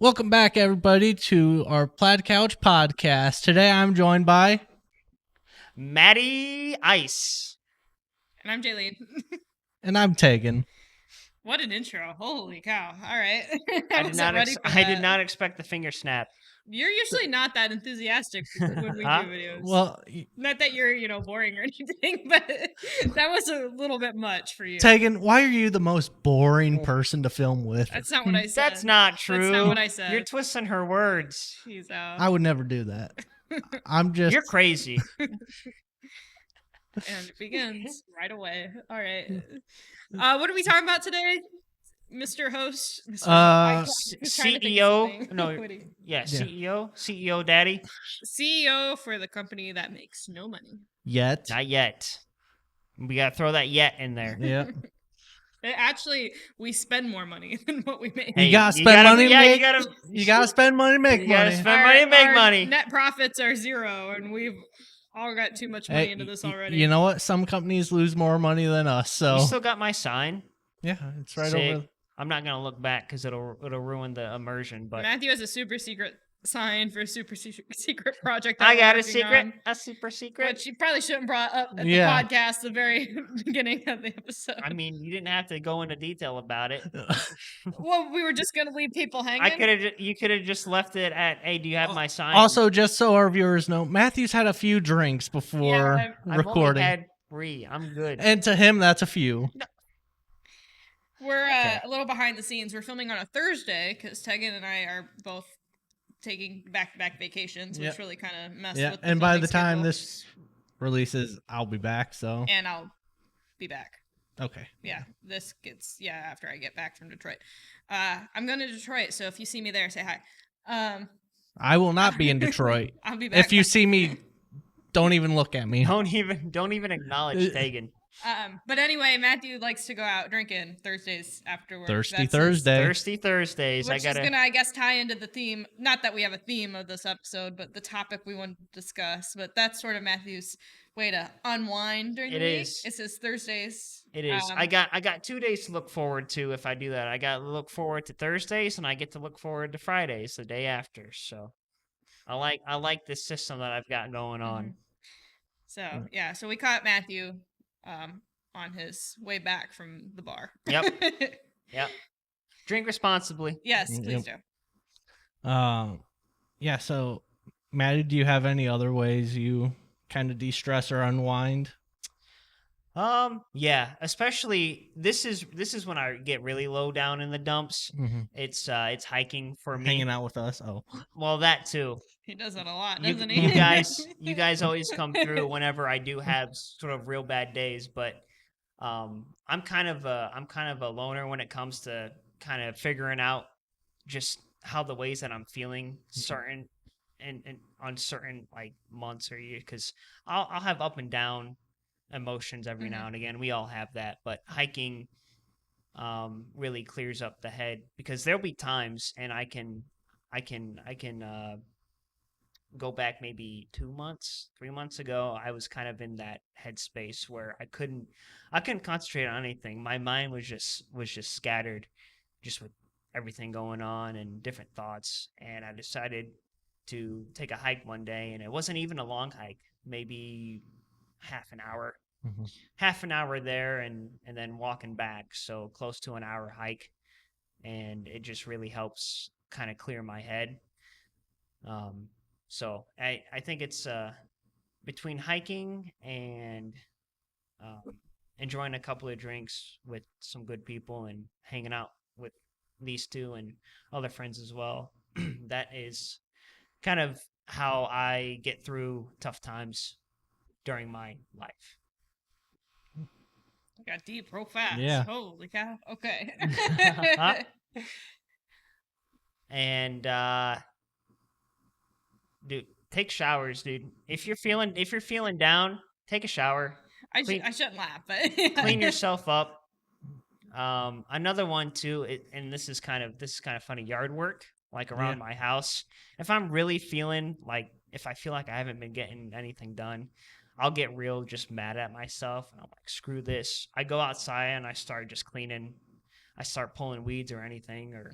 Welcome back, everybody, to our Plaid Couch podcast. Today I'm joined by... Maddie Ice. And I'm Jaylene. And I'm Tegan. What an intro. Holy cow. All right. I did not expect the finger snap. You're usually not that enthusiastic when we do videos. Well, not that you're, boring or anything, but that was a little bit much for you. Tegan, why are you the most boring person to film with? That's not what I said. That's not true. That's not what I said. You're twisting her words. She's out. I would never do that. I'm just... You're crazy. And it begins right away. All right. What are we talking about today, Mr. Host? CEO. No, yeah, CEO. CEO daddy. CEO for the company that makes no money. Yet. Not yet. We got to throw that yet in there. Yeah. Actually, we spend more money than what we make. Hey, you gotta spend money to make money. You gotta spend money to make money. Net profits are zero, and we've all got too much money into this already. You know what? Some companies lose more money than us. So you still got my sign. Yeah, it's right over. I'm not gonna look back because it'll ruin the immersion. But Matthew has a super secret sign for a super secret project. I got a super secret, which you probably shouldn't brought up at the podcast the very beginning of the episode. I mean, you didn't have to go into detail about it. Well, we were just gonna leave people hanging. You could have just left it at, "Hey, do you have my sign?" Also, just so our viewers know, Matthew's had a few drinks before recording. I've only had 3. I'm good. And to him, that's a few. No. We're a little behind the scenes. We're filming on a Thursday because Tegan and I are both taking back-to-back vacations, which really kind of messed with the and by the time schedule. this releases, I'll be back, so... And I'll be back. Okay. Yeah, this gets... Yeah, after I get back from Detroit. I'm going to Detroit, so if you see me there, say hi. I will not be in Detroit. I'll be back. If you see me, don't even look at me. Don't even acknowledge Tegan. But anyway, Matthew likes to go out drinking Thursdays after work. Thirsty Thursdays. Which is gonna, I guess, tie into the theme. Not that we have a theme of this episode, but the topic we want to discuss. But that's sort of Matthew's way to unwind during the week. It's his Thursdays. It is. I got 2 days to look forward to if I do that. I got to look forward to Thursdays, and I get to look forward to Fridays, the day after. So I like this system that I've got going on. So so we caught Matthew on his way back from the bar. Yep. Drink responsibly. Yes, please do. Yeah, so Maddie, do you have any other ways you kind of de-stress or unwind? Yeah, especially this is when I get really low down in the dumps. Mm-hmm. It's hiking for me. Hanging out with us. Oh. Well, that too. He does that a lot, doesn't he? You guys always come through whenever I do have sort of real bad days, but I'm kind of a loner when it comes to kind of figuring out just how the ways that I'm feeling certain and on certain like months or years, because I'll have up and down emotions every now and again. We all have that, but hiking really clears up the head, because there'll be times, and I can go back maybe 2 months, 3 months ago. I was kind of in that headspace where I couldn't concentrate on anything. My mind was just scattered, just with everything going on and different thoughts. And I decided to take a hike one day, and it wasn't even a long hike, maybe half an hour. Mm-hmm. Half an hour there and then walking back, so close to an hour hike, and it just really helps kind of clear my head. So I think it's between hiking and enjoying a couple of drinks with some good people and hanging out with these two and other friends as well. That is kind of how I get through tough times during my life. Got deep real fast. Yeah. Holy cow. Okay. And dude, take showers, dude. If you're feeling down, take a shower. I shouldn't laugh, but clean yourself up. Another one too, and this is kind of funny. Yard work, like around my house. If I'm really feeling like, if I feel like I haven't been getting anything done, I'll get real just mad at myself. And I'm like, screw this. I go outside and I start just cleaning I start pulling weeds or anything, or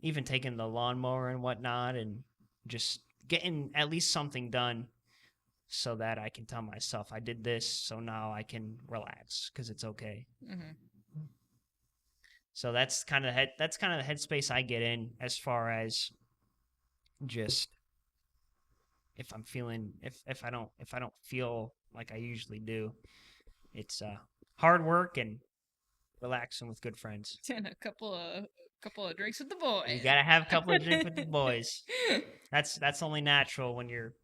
even taking the lawnmower and whatnot, and just getting at least something done so that I can tell myself I did this, so now I can relax because it's okay. So that's kind of the headspace I get in, as far as just if I'm feeling if I don't feel like I usually do, it's hard work and relaxing with good friends. And a couple of drinks with the boys. You gotta have a couple of drinks with the boys. That's only natural when you're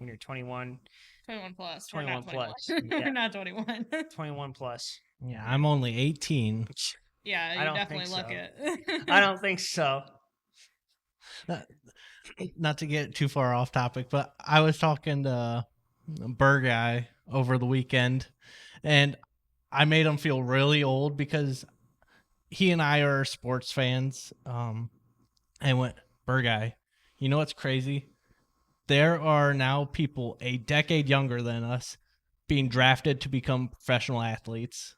21. 21 plus. 21 We're plus. We're not 21. 21 plus. Yeah, I'm only 18. Yeah, you definitely look it. I don't think so. Not to get too far off topic, but I was talking to Burr guy over the weekend, and I made him feel really old because he and I are sports fans. I went, Burr guy, you know what's crazy? There are now people a decade younger than us being drafted to become professional athletes.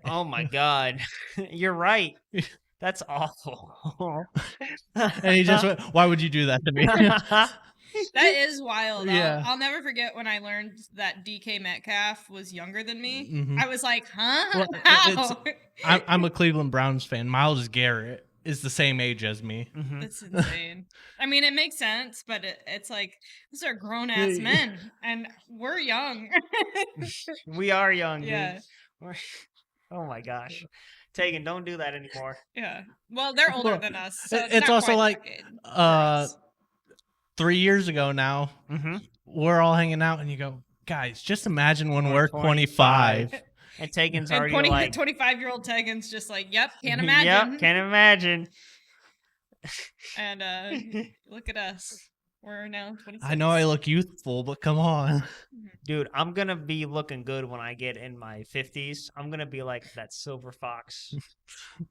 Oh my God. You're right. That's awful. And he just went, why would you do that to me? That is wild. Yeah. I'll never forget when I learned that DK Metcalf was younger than me. I was like, huh? Well, How? I'm a Cleveland Browns fan. Myles Garrett is the same age as me. That's insane. I mean, it makes sense, but it's like, these are grown-ass men, and we're young. We are young, dude. Yeah. Oh my gosh. Tegan, don't do that anymore. Yeah. Well, they're older than us. So it's not also quite like 3 years ago now. Mm-hmm. We're all hanging out, and you go, guys, just imagine when we're 25. And Tegan's and already like 25-year-old Tegan's just like, yep, can't imagine. Yep, can't imagine. And look at us. We're now 26. I know I look youthful, but come on. Dude, I'm going to be looking good when I get in my 50s. I'm going to be like that silver fox.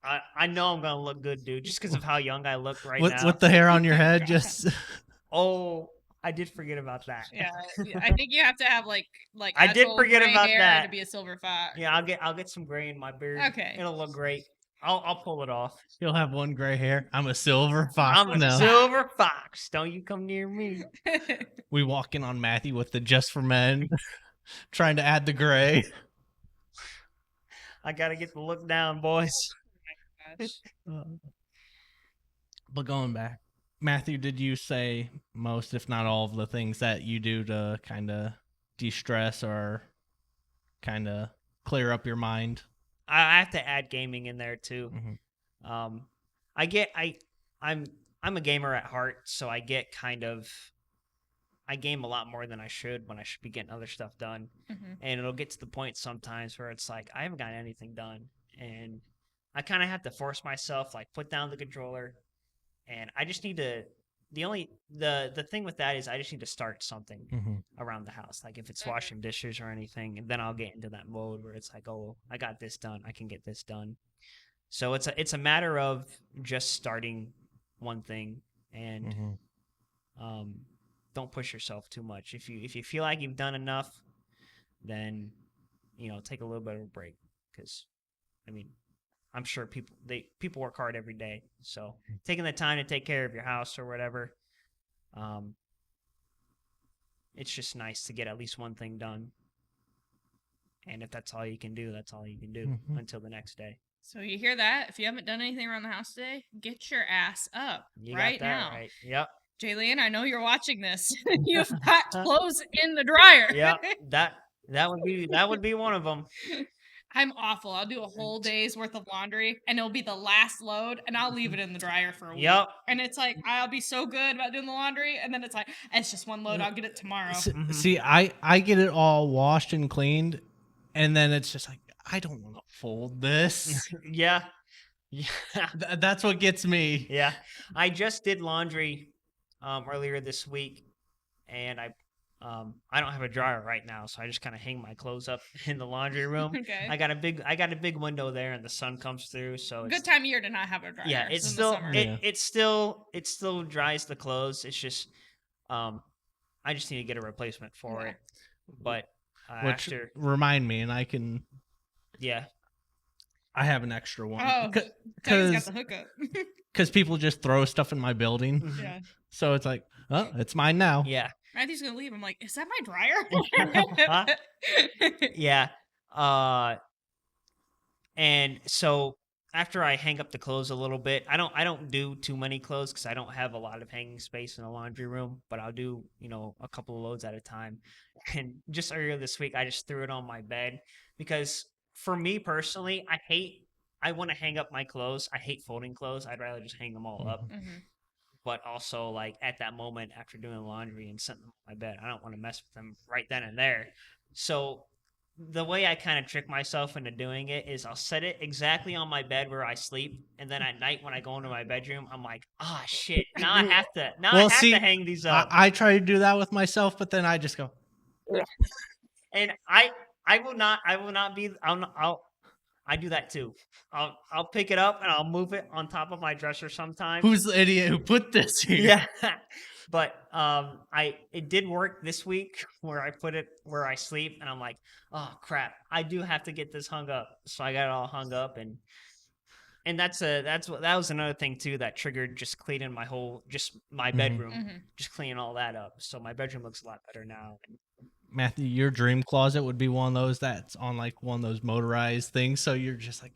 I know I'm going to look good, dude, just because of how young I look now. With the hair on your head, just... Oh, I did forget about that. Yeah, I think you have to have like I did forget about hair that to be a silver fox. Yeah, I'll get some gray in my beard. Okay, it'll look great. I'll pull it off. You'll have one gray hair. I'm a silver fox. I'm a silver fox. Don't you come near me. We walk in on Matthew with the Just for Men, trying to add the gray. I gotta get the look down, boys. Oh my gosh. But going back, Matthew, did you say most, if not all, of the things that you do to kind of de-stress or kind of clear up your mind? I have to add gaming in there too. Mm-hmm. I'm a gamer at heart, so I game a lot more than I should when I should be getting other stuff done. And it'll get to the point sometimes where it's like I haven't got anything done, and I kind of have to force myself, like put down the controller, and I just need to. The thing with that is I just need to start something around the house. Like if it's washing dishes or anything, and then I'll get into that mode where it's like, oh, I got this done. I can get this done. So it's a matter of just starting one thing, and don't push yourself too much. If you feel like you've done enough, then take a little bit of a break, because I mean, I'm sure people work hard every day. So taking the time to take care of your house or whatever, it's just nice to get at least one thing done. And if that's all you can do, that's all you can do until the next day. So you hear that? If you haven't done anything around the house today, get your ass up You right got that now. right. Yep. Jaylene, I know you're watching this. You've got clothes in the dryer. Yeah, that would be one of them. I'm awful. I'll do a whole day's worth of laundry, and it'll be the last load, and I'll leave it in the dryer for a week. Yep. And it's like, I'll be so good about doing the laundry, and then it's like, it's just one load. I'll get it tomorrow. See, I get it all washed and cleaned, and then it's just like, I don't want to fold this. Yeah. That's what gets me. Yeah. I just did laundry earlier this week, and I don't have a dryer right now, so I just kind of hang my clothes up in the laundry room. Okay. I got a big window there, and the sun comes through, so good time of year to not have a dryer. Yeah, it's still it still dries the clothes. It's just I just need to get a replacement for it. But remind me, and I can. Yeah. I have an extra one. Oh, Tegan's got the hookup. Because people just throw stuff in my building. Mhm. Yeah. So it's like, oh, it's mine now. Yeah. Matthew's gonna leave. I'm like, is that my dryer? Yeah. And so after I hang up the clothes a little bit, I don't do too many clothes because I don't have a lot of hanging space in the laundry room, but I'll do, a couple of loads at a time. And just earlier this week, I just threw it on my bed because for me personally, I want to hang up my clothes. I hate folding clothes. I'd rather just hang them all up. Mm-hmm. But also, like, at that moment after doing laundry and setting them on my bed, I don't want to mess with them right then and there. So the way I kind of trick myself into doing it is I'll set it exactly on my bed where I sleep, and then at night when I go into my bedroom, I'm like, ah, shit, now I have to hang these up. I try to do that with myself, but then I just go. And I will not be. I do that too. I'll pick it up and I'll move it on top of my dresser sometimes. Who's the idiot who put this here? Yeah. But it did work this week where I put it where I sleep, and I'm like, oh crap, I do have to get this hung up. So I got it all hung up, and that was another thing too that triggered just cleaning my bedroom, just cleaning all that up. So my bedroom looks a lot better now. Matthew, your dream closet would be one of those that's on like one of those motorized things. So you're just like,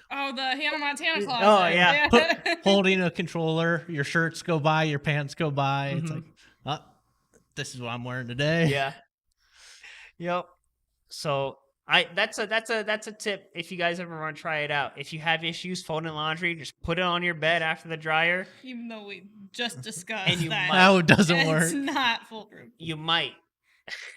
oh, the Hannah Montana closet. Oh yeah, holding a controller. Your shirts go by, your pants go by. Mm-hmm. It's like, oh, this is what I'm wearing today. Yeah. Yep. So that's a tip if you guys ever want to try it out. If you have issues folding laundry, just put it on your bed after the dryer. Even though we just discussed and that it doesn't work. It's not foolproof. You might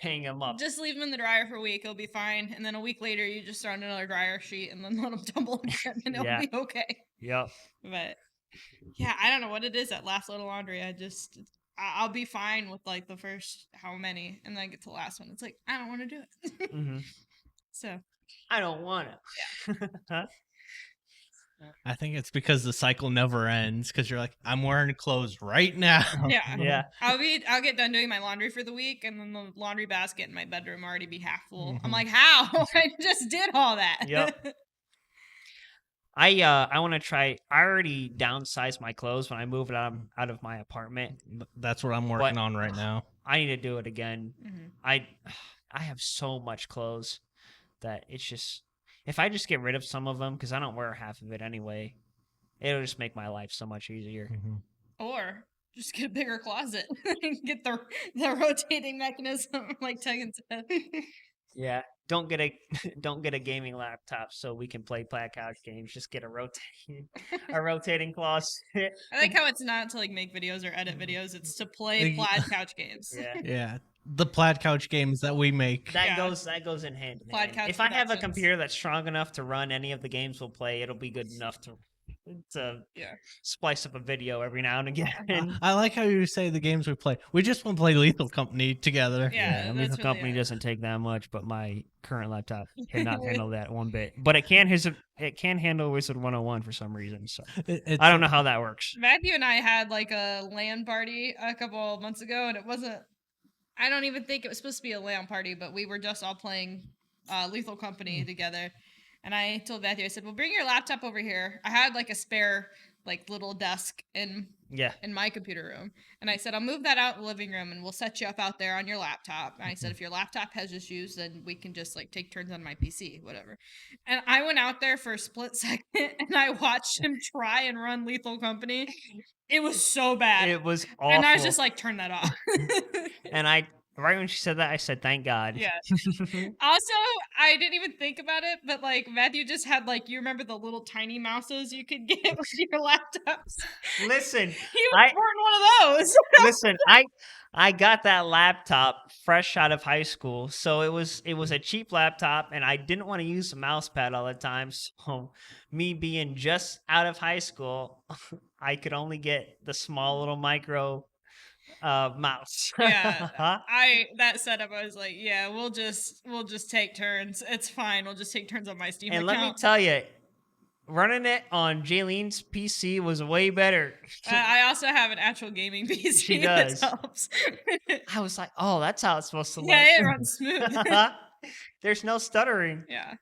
hang them up. Just leave them in the dryer for a week; it'll be fine. And then a week later, you just throw in another dryer sheet and then let them tumble again, and it'll be okay. Yep. But yeah, I don't know what it is that last load of laundry. I'll be fine with like the first how many, and then I get to the last one. It's like I don't want to do it. Mm-hmm. So I don't want it. Yeah. I think it's because the cycle never ends. Because you're like, I'm wearing clothes right now. Yeah, yeah. I'll get done doing my laundry for the week, and then the laundry basket in my bedroom already be half full. I'm like, how? I just did all that. Yep. I want to try. I already downsized my clothes when I moved out of my apartment. That's what I'm working on right now. I need to do it again. Mm-hmm. I have so much clothes that it's just, if I just get rid of some of them, because I don't wear half of it anyway, it'll just make my life so much easier. Mm-hmm. Or just get a bigger closet and get the rotating mechanism, like Tegan said. Yeah, don't get a gaming laptop so we can play Plaid Couch games. Just get a rotating closet. I like how it's not to like make videos or edit videos; it's to play Plaid Couch games. Yeah. The Plaid Couch games that we make. That goes in hand in hand. If I have a computer that's strong enough to run any of the games we'll play, it'll be good enough to splice up a video every now and again. I like how you say the games we play. We just want to play Lethal Company together. Yeah, Lethal Company doesn't take that much, but my current laptop cannot handle that one bit. But it can handle Wizard 101 for some reason. So I don't know how that works. Matthew and I had like a LAN party a couple of months ago, and it wasn't. I don't even think it was supposed to be a LAN party, but we were just all playing Lethal Company together. And I told Matthew, I said, well, bring your laptop over here. I had like a spare like little desk in my computer room. And I said, I'll move that out in the living room and we'll set you up out there on your laptop. And I said, if your laptop has issues, then we can just like take turns on my PC, whatever. And I went out there for a split second and I watched him try and run Lethal Company. It was so bad. It was awful. And I was just like, turn that off. And right when she said that, I said, thank God. Yeah. Also, I didn't even think about it, but like Matthew just had like, you remember the little tiny mouses you could get with your laptops? Listen. He was born one of those. Listen, I got that laptop fresh out of high school. So it was a cheap laptop and I didn't want to use the mouse pad all the time. So me being just out of high school, I could only get the small little micro mouse. Yeah. That setup, I was like, yeah, we'll just take turns. It's fine. We'll just take turns on my Steam account. And let me tell you, running it on Jaylene's PC was way better. I also have an actual gaming PC. She does. That helps. I was like, oh, that's how it's supposed to look. Yeah, it runs smooth. There's no stuttering. Yeah.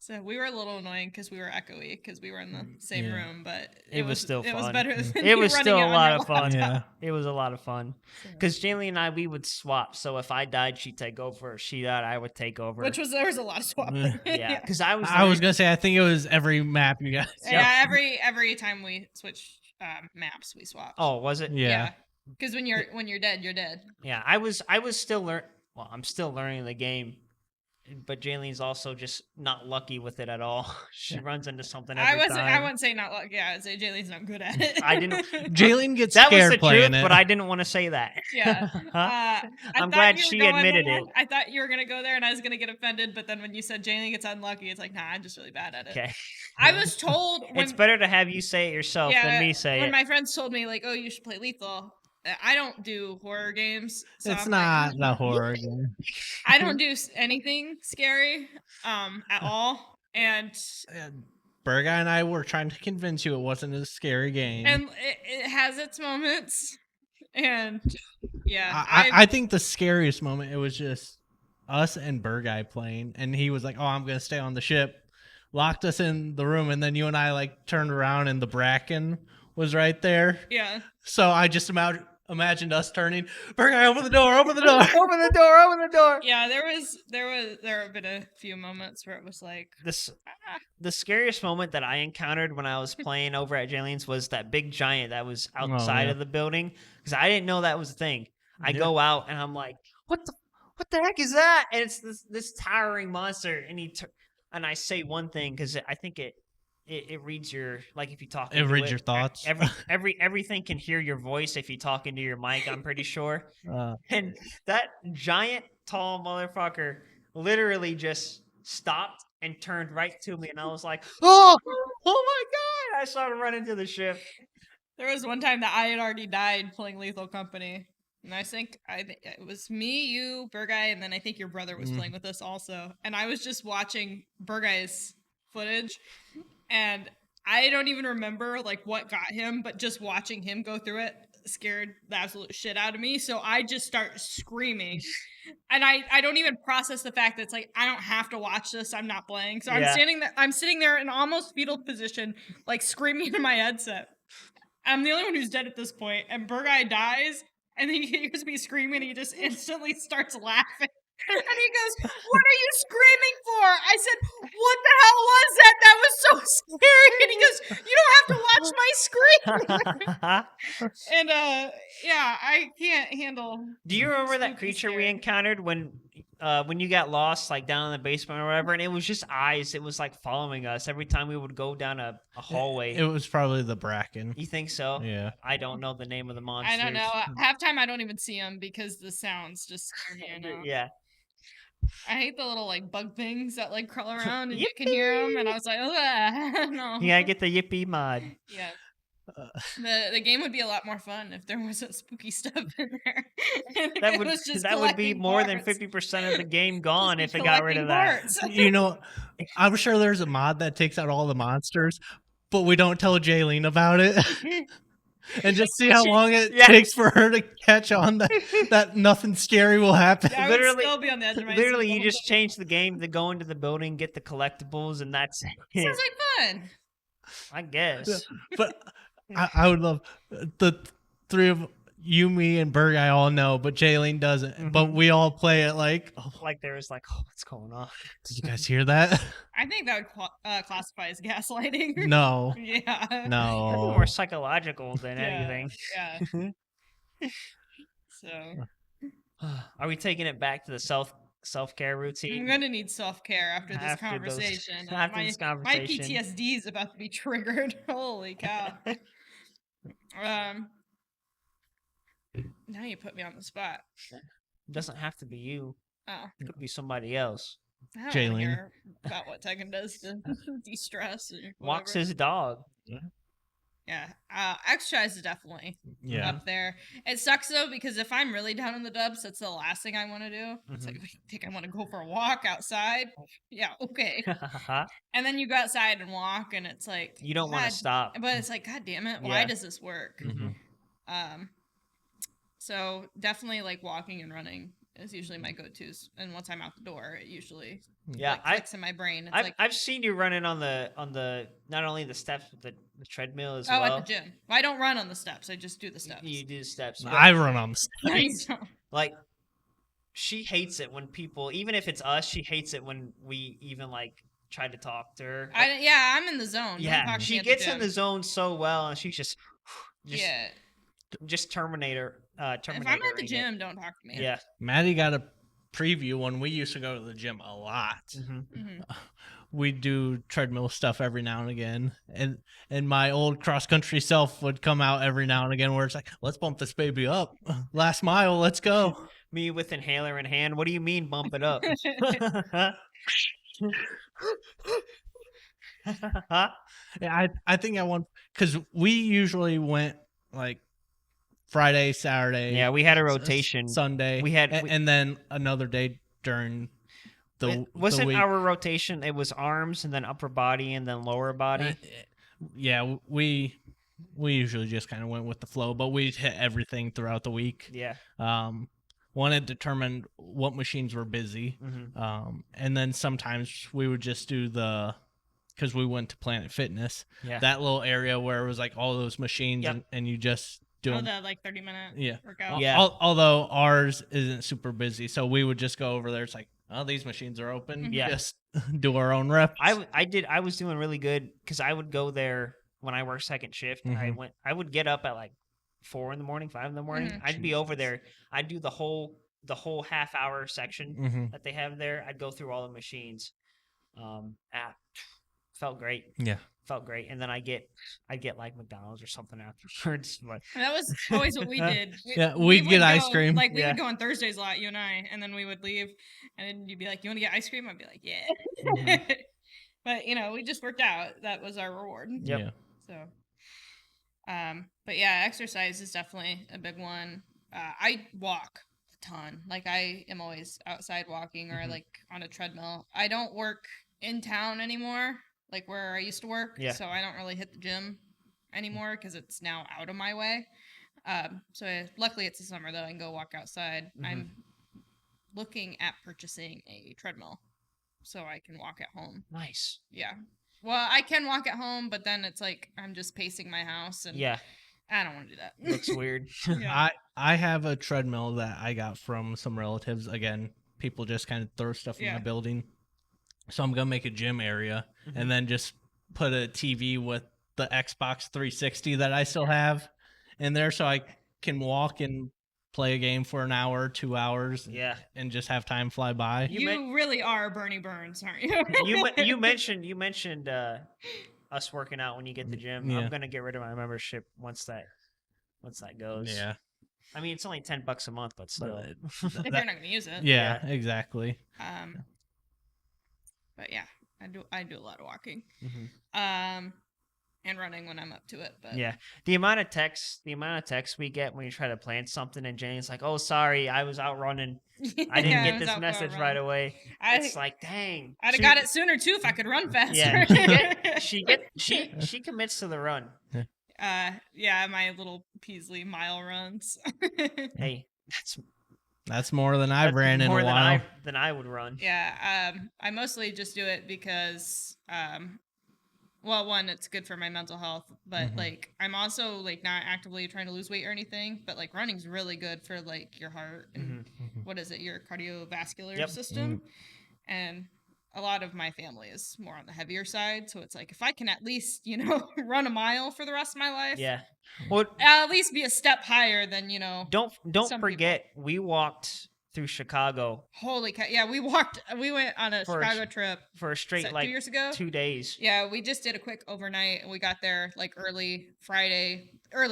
So we were a little annoying because we were echoey because we were in the same room, but it was still fun. It was better than it was still a lot of fun. Yeah. It was a lot of fun because Jaylene and I, we would swap. So if I died, she'd take over. If she died, I would take over. There was a lot of swapping. Yeah, because I was gonna say I think it was every map you guys. Yeah, every time we switched maps, we swapped. Oh, was it? Yeah. Because when you're dead, you're dead. Yeah, I was still Well, I'm still learning the game. But Jaylene's also just not lucky with it at all. She runs into something every time. I wouldn't say not lucky. Yeah, I'd say Jaylene's not good at it. I didn't. Jaylene gets scared playing it. That was the truth, but I didn't want to say that. Yeah. I'm glad she admitted it. I thought you were going to go there and I was going to get offended, but then when you said Jaylene gets unlucky, it's like, nah, I'm just really bad at it. Okay. I was told... it's better to have you say it yourself than me say it. When my friends told me, like, oh, you should play Lethal... I don't do horror games. So it's not a horror game. I don't do anything scary at all. And Berga and I were trying to convince you it wasn't a scary game. And it has its moments. And yeah. I think the scariest moment, it was just us and Bergai playing. And he was like, oh, I'm going to stay on the ship. Locked us in the room. And then you and I like turned around and the Bracken was right there. Yeah. So I just imagined us turning, Bergai, open the door, open the door. Open the door, open the door. Yeah, there have been a few moments where it was like the scariest moment that I encountered when I was playing over at Jaylene's was that big giant that was outside of the building, because I didn't know that was a thing. I go out and I'm like, what the heck is that? And it's this towering monster, and I say one thing because I think it reads your, like, if you talk, it reads your thoughts. Everything can hear your voice if you talk into your mic, I'm pretty sure. And that giant tall motherfucker literally just stopped and turned right to me, and I was like, oh my god! I started running to the ship. There was one time that I had already died playing Lethal Company, and I think it was me, you, Bergai, and then I think your brother was playing with us also, and I was just watching Bergai's footage. And I don't even remember like what got him, but just watching him go through it scared the absolute shit out of me. So I just start screaming. And I don't even process the fact that it's like, I don't have to watch this. I'm not playing. So I'm sitting there in almost fetal position, like screaming into my headset. I'm the only one who's dead at this point. And Bergai dies. And then he hears me screaming. And he just instantly starts laughing. And he goes, what are you screaming for? I said, what the hell was that? That was so scary. And he goes, you don't have to watch my screen. And yeah, I can't handle. Do you remember that creature we encountered when you got lost, like down in the basement or whatever? And it was just eyes. It was like following us every time we would go down a hallway. It was probably the Bracken. You think so? Yeah. I don't know the name of the monsters. I don't know. Half time I don't even see them because the sounds just scare me. Yeah. I hate the little like bug things that like crawl around and you can hear them, and I was like, no. You gotta get the yippee mod. Yeah. The game would be a lot more fun if there wasn't spooky stuff in there. That would be more than 50% of the game gone if it got rid of that. You know, I'm sure there's a mod that takes out all the monsters, but we don't tell Jaylene about it. And just see how long it takes for her to catch on that nothing scary will happen. Yeah, literally, still be on the edge of my literally, you just change the game to go into the building, get the collectibles, and that's it. Sounds like fun. I guess. But I would love the three of you, me, and Bergai all know, but Jaylene doesn't. Mm-hmm. But we all play it like there was like, what's going on? Did you guys hear that? I think that would classify as gaslighting. No. Yeah. No. That'd be more psychological than anything. Yeah. So. Are we taking it back to the self-care routine? I'm gonna need self-care after this conversation. My PTSD is about to be triggered. Holy cow. Now you put me on the spot. It doesn't have to be you. Oh. It could be somebody else. I don't want to hear about what Tegan does to de-stress. Walks his dog. Yeah. Exercise is definitely up there. It sucks though, because if I'm really down in the dumps, that's the last thing I want to do. Mm-hmm. It's like, I think I want to go for a walk outside. Yeah, okay. And then you go outside and walk, and it's like, you don't want to stop. But it's like, God damn it, why does this work? Mm-hmm. So definitely like walking and running is usually my go-tos, and once I'm out the door, it usually clicks in my brain. It's I've seen you running on the not only the steps but the treadmill as well. Oh, at the gym. Well, I don't run on the steps. I just do the steps. You do the steps. I run on the steps. Like, she hates it when people, even if it's us, she hates it when we even try to talk to her. I'm in the zone. Yeah, she gets in the zone so well, and she's just Terminator. If I'm at the gym, don't talk to me. Yeah, Maddie got a preview when we used to go to the gym a lot. We do treadmill stuff every now and again, and my old cross country self would come out every now and again, where it's like, let's bump this baby up, last mile, let's go. Me with inhaler in hand. What do you mean bump it up? Yeah, I think I won because we usually went like Friday, Saturday. Yeah, we had a rotation. Sunday. And then another day during the wasn't week. Our rotation. It was arms and then upper body and then lower body. Yeah, we usually just kind of went with the flow, but we hit everything throughout the week. Yeah. One had determined what machines were busy, and then sometimes we would just do because we went to Planet Fitness, that little area where it was like all those machines, and you just do the 30-minute workout. Yeah. Although ours isn't super busy, so we would just go over there. It's like, oh, these machines are open. Yeah. Just do our own reps. I was doing really good because I would go there when I worked second shift. I would get up at 4 in the morning, 5 in the morning. I'd be over there. I'd do the whole half-hour section that they have there. I'd go through all the machines. Felt great. Yeah, felt great. And then I'd get like McDonald's or something afterwards. But that was always what we did. We'd get ice cream. Like we would go on Thursdays a lot, you and I, and then we would leave, and then you'd be like, "You want to get ice cream?" I'd be like, "Yeah." But we just worked out. That was our reward. Yep. Yeah. So, but yeah, exercise is definitely a big one. I walk a ton. Like I am always outside walking or like on a treadmill. I don't work in town anymore, like where I used to work. Yeah. So I don't really hit the gym anymore because it's now out of my way. Luckily it's the summer though. I can go walk outside. I'm looking at purchasing a treadmill so I can walk at home. Nice. Yeah. Well, I can walk at home, but then it's like I'm just pacing my house, and I don't want to do that. Looks weird. Yeah. I have a treadmill that I got from some relatives. Again, people just kind of throw stuff in my building. So I'm going to make a gym area and then just put a TV with the Xbox 360 that I still have in there so I can walk and play a game for an hour, 2 hours, and just have time fly by. You really are Bernie Burns, aren't you? you mentioned us working out when you get the gym. I'm gonna get rid of my membership once that goes. Yeah. I mean, it's only $10 a month, but still, if you're not gonna use it. Yeah, exactly. But yeah, I do a lot of walking. And running when I'm up to it. But the amount of texts we get when you try to plan something, and Jane's like, "Oh, sorry, I was out running. I didn't get this message right away." It's like, dang, I'd have got it sooner too if I could run faster. Yeah, she commits to the run. My little Peasley mile runs. Hey, that's more than I've ran in a while. Than I would run. Yeah, I mostly just do it because well, one, it's good for my mental health, but like I'm also like not actively trying to lose weight or anything, but like running's really good for like your heart and what is it, your cardiovascular system. And a lot of my family is more on the heavier side, so it's like if I can at least, run a mile for the rest of my life. Yeah. Well, at least be a step higher than, Don't forget people. We walked through Chicago. Holy cow. Yeah, we went on a Chicago trip for a straight 2 years ago. 2 days. Yeah, we just did a quick overnight and we got there like early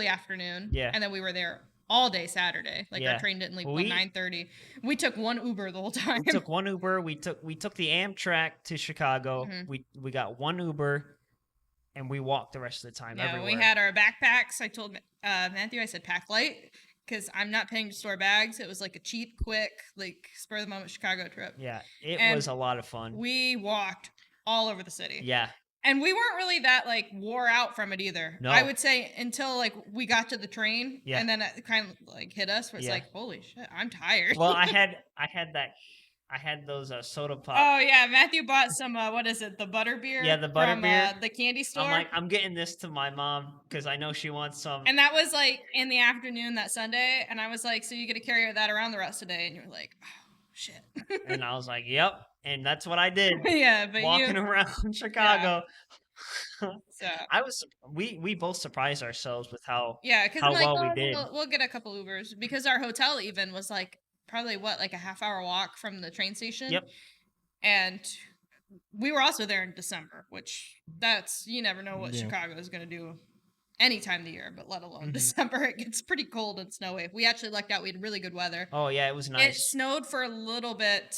afternoon. Yeah. And then we were there all day Saturday. Like our train didn't leave until 9:30. We took one Uber the whole time. We took one Uber. We took the Amtrak to Chicago. We got one Uber and we walked the rest of the time everywhere. We had our backpacks. I told Matthew, I said pack light. Because I'm not paying to store bags. It was like a cheap, quick, like spur of the moment Chicago trip. Yeah, it was a lot of fun. We walked all over the city. Yeah. And we weren't really that like wore out from it either. No. I would say until like we got to the train, Yeah. and then it kind of like hit us. Where it's like, holy shit, I'm tired. Well, I had those soda pop. Oh yeah, Matthew bought some. What is it? The butter beer. Yeah, the butter beer. The candy store. I'm like, I'm getting this to my mom because I know she wants some. And that was like in the afternoon that Sunday, and I was like, so you get to carry that around the rest of the day, and you were like, oh shit. And I was like, yep. And that's what I did. Yeah, but walking around Chicago. Yeah. So we both surprised ourselves with how because how I'm like, well we did. We'll get a couple Ubers because our hotel even was like probably like a half-hour walk from the train station. Yep. And we were also there in December, which you never know what Chicago is going to do any time of the year, but let alone December. It gets pretty cold and snowy. We actually lucked out. We had really good weather. Oh yeah, it was nice. It snowed for a little bit.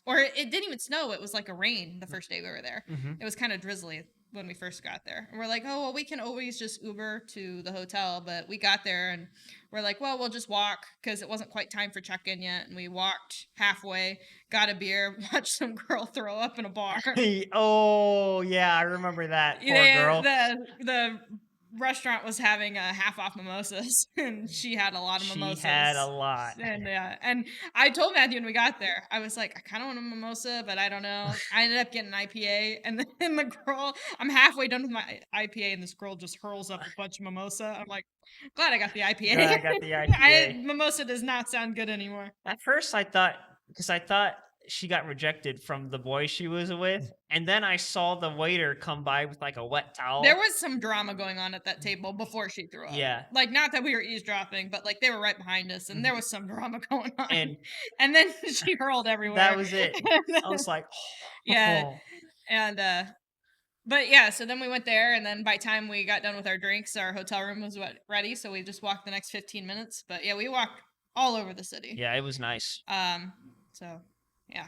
Or it didn't even snow. It was like a rain the first day we were there. It was kind of drizzly when we first got there. And we're like, oh, well, we can always just Uber to the hotel. But we got there and we're like, well, we'll just walk because it wasn't quite time for check-in yet. And we walked halfway, got a beer, watched some girl throw up in a bar. Oh, yeah, I remember that. Poor girl. The restaurant was having a half-off mimosas, and she had a lot of mimosas. She had a lot. And I told Matthew when we got there, I was like, I kind of want a mimosa, but I don't know. I ended up getting an IPA, and then the girl, I'm halfway done with my IPA, and this girl just hurls up a bunch of mimosa. I'm like, glad I got the IPA. Glad I got the IPA. Mimosa does not sound good anymore. At first, I thought she got rejected from the boy she was with, and then I saw the waiter come by with like a wet towel. There was some drama going on at that table before she threw up. Yeah, like not that we were eavesdropping, but like they were right behind us, and there was some drama going on. And then she hurled everywhere. That was it. I was like, yeah, and but yeah. So then we went there, and then by the time we got done with our drinks, our hotel room was ready. So we just walked the next 15 minutes. But yeah, we walked all over the city. Yeah, it was nice. So. Yeah.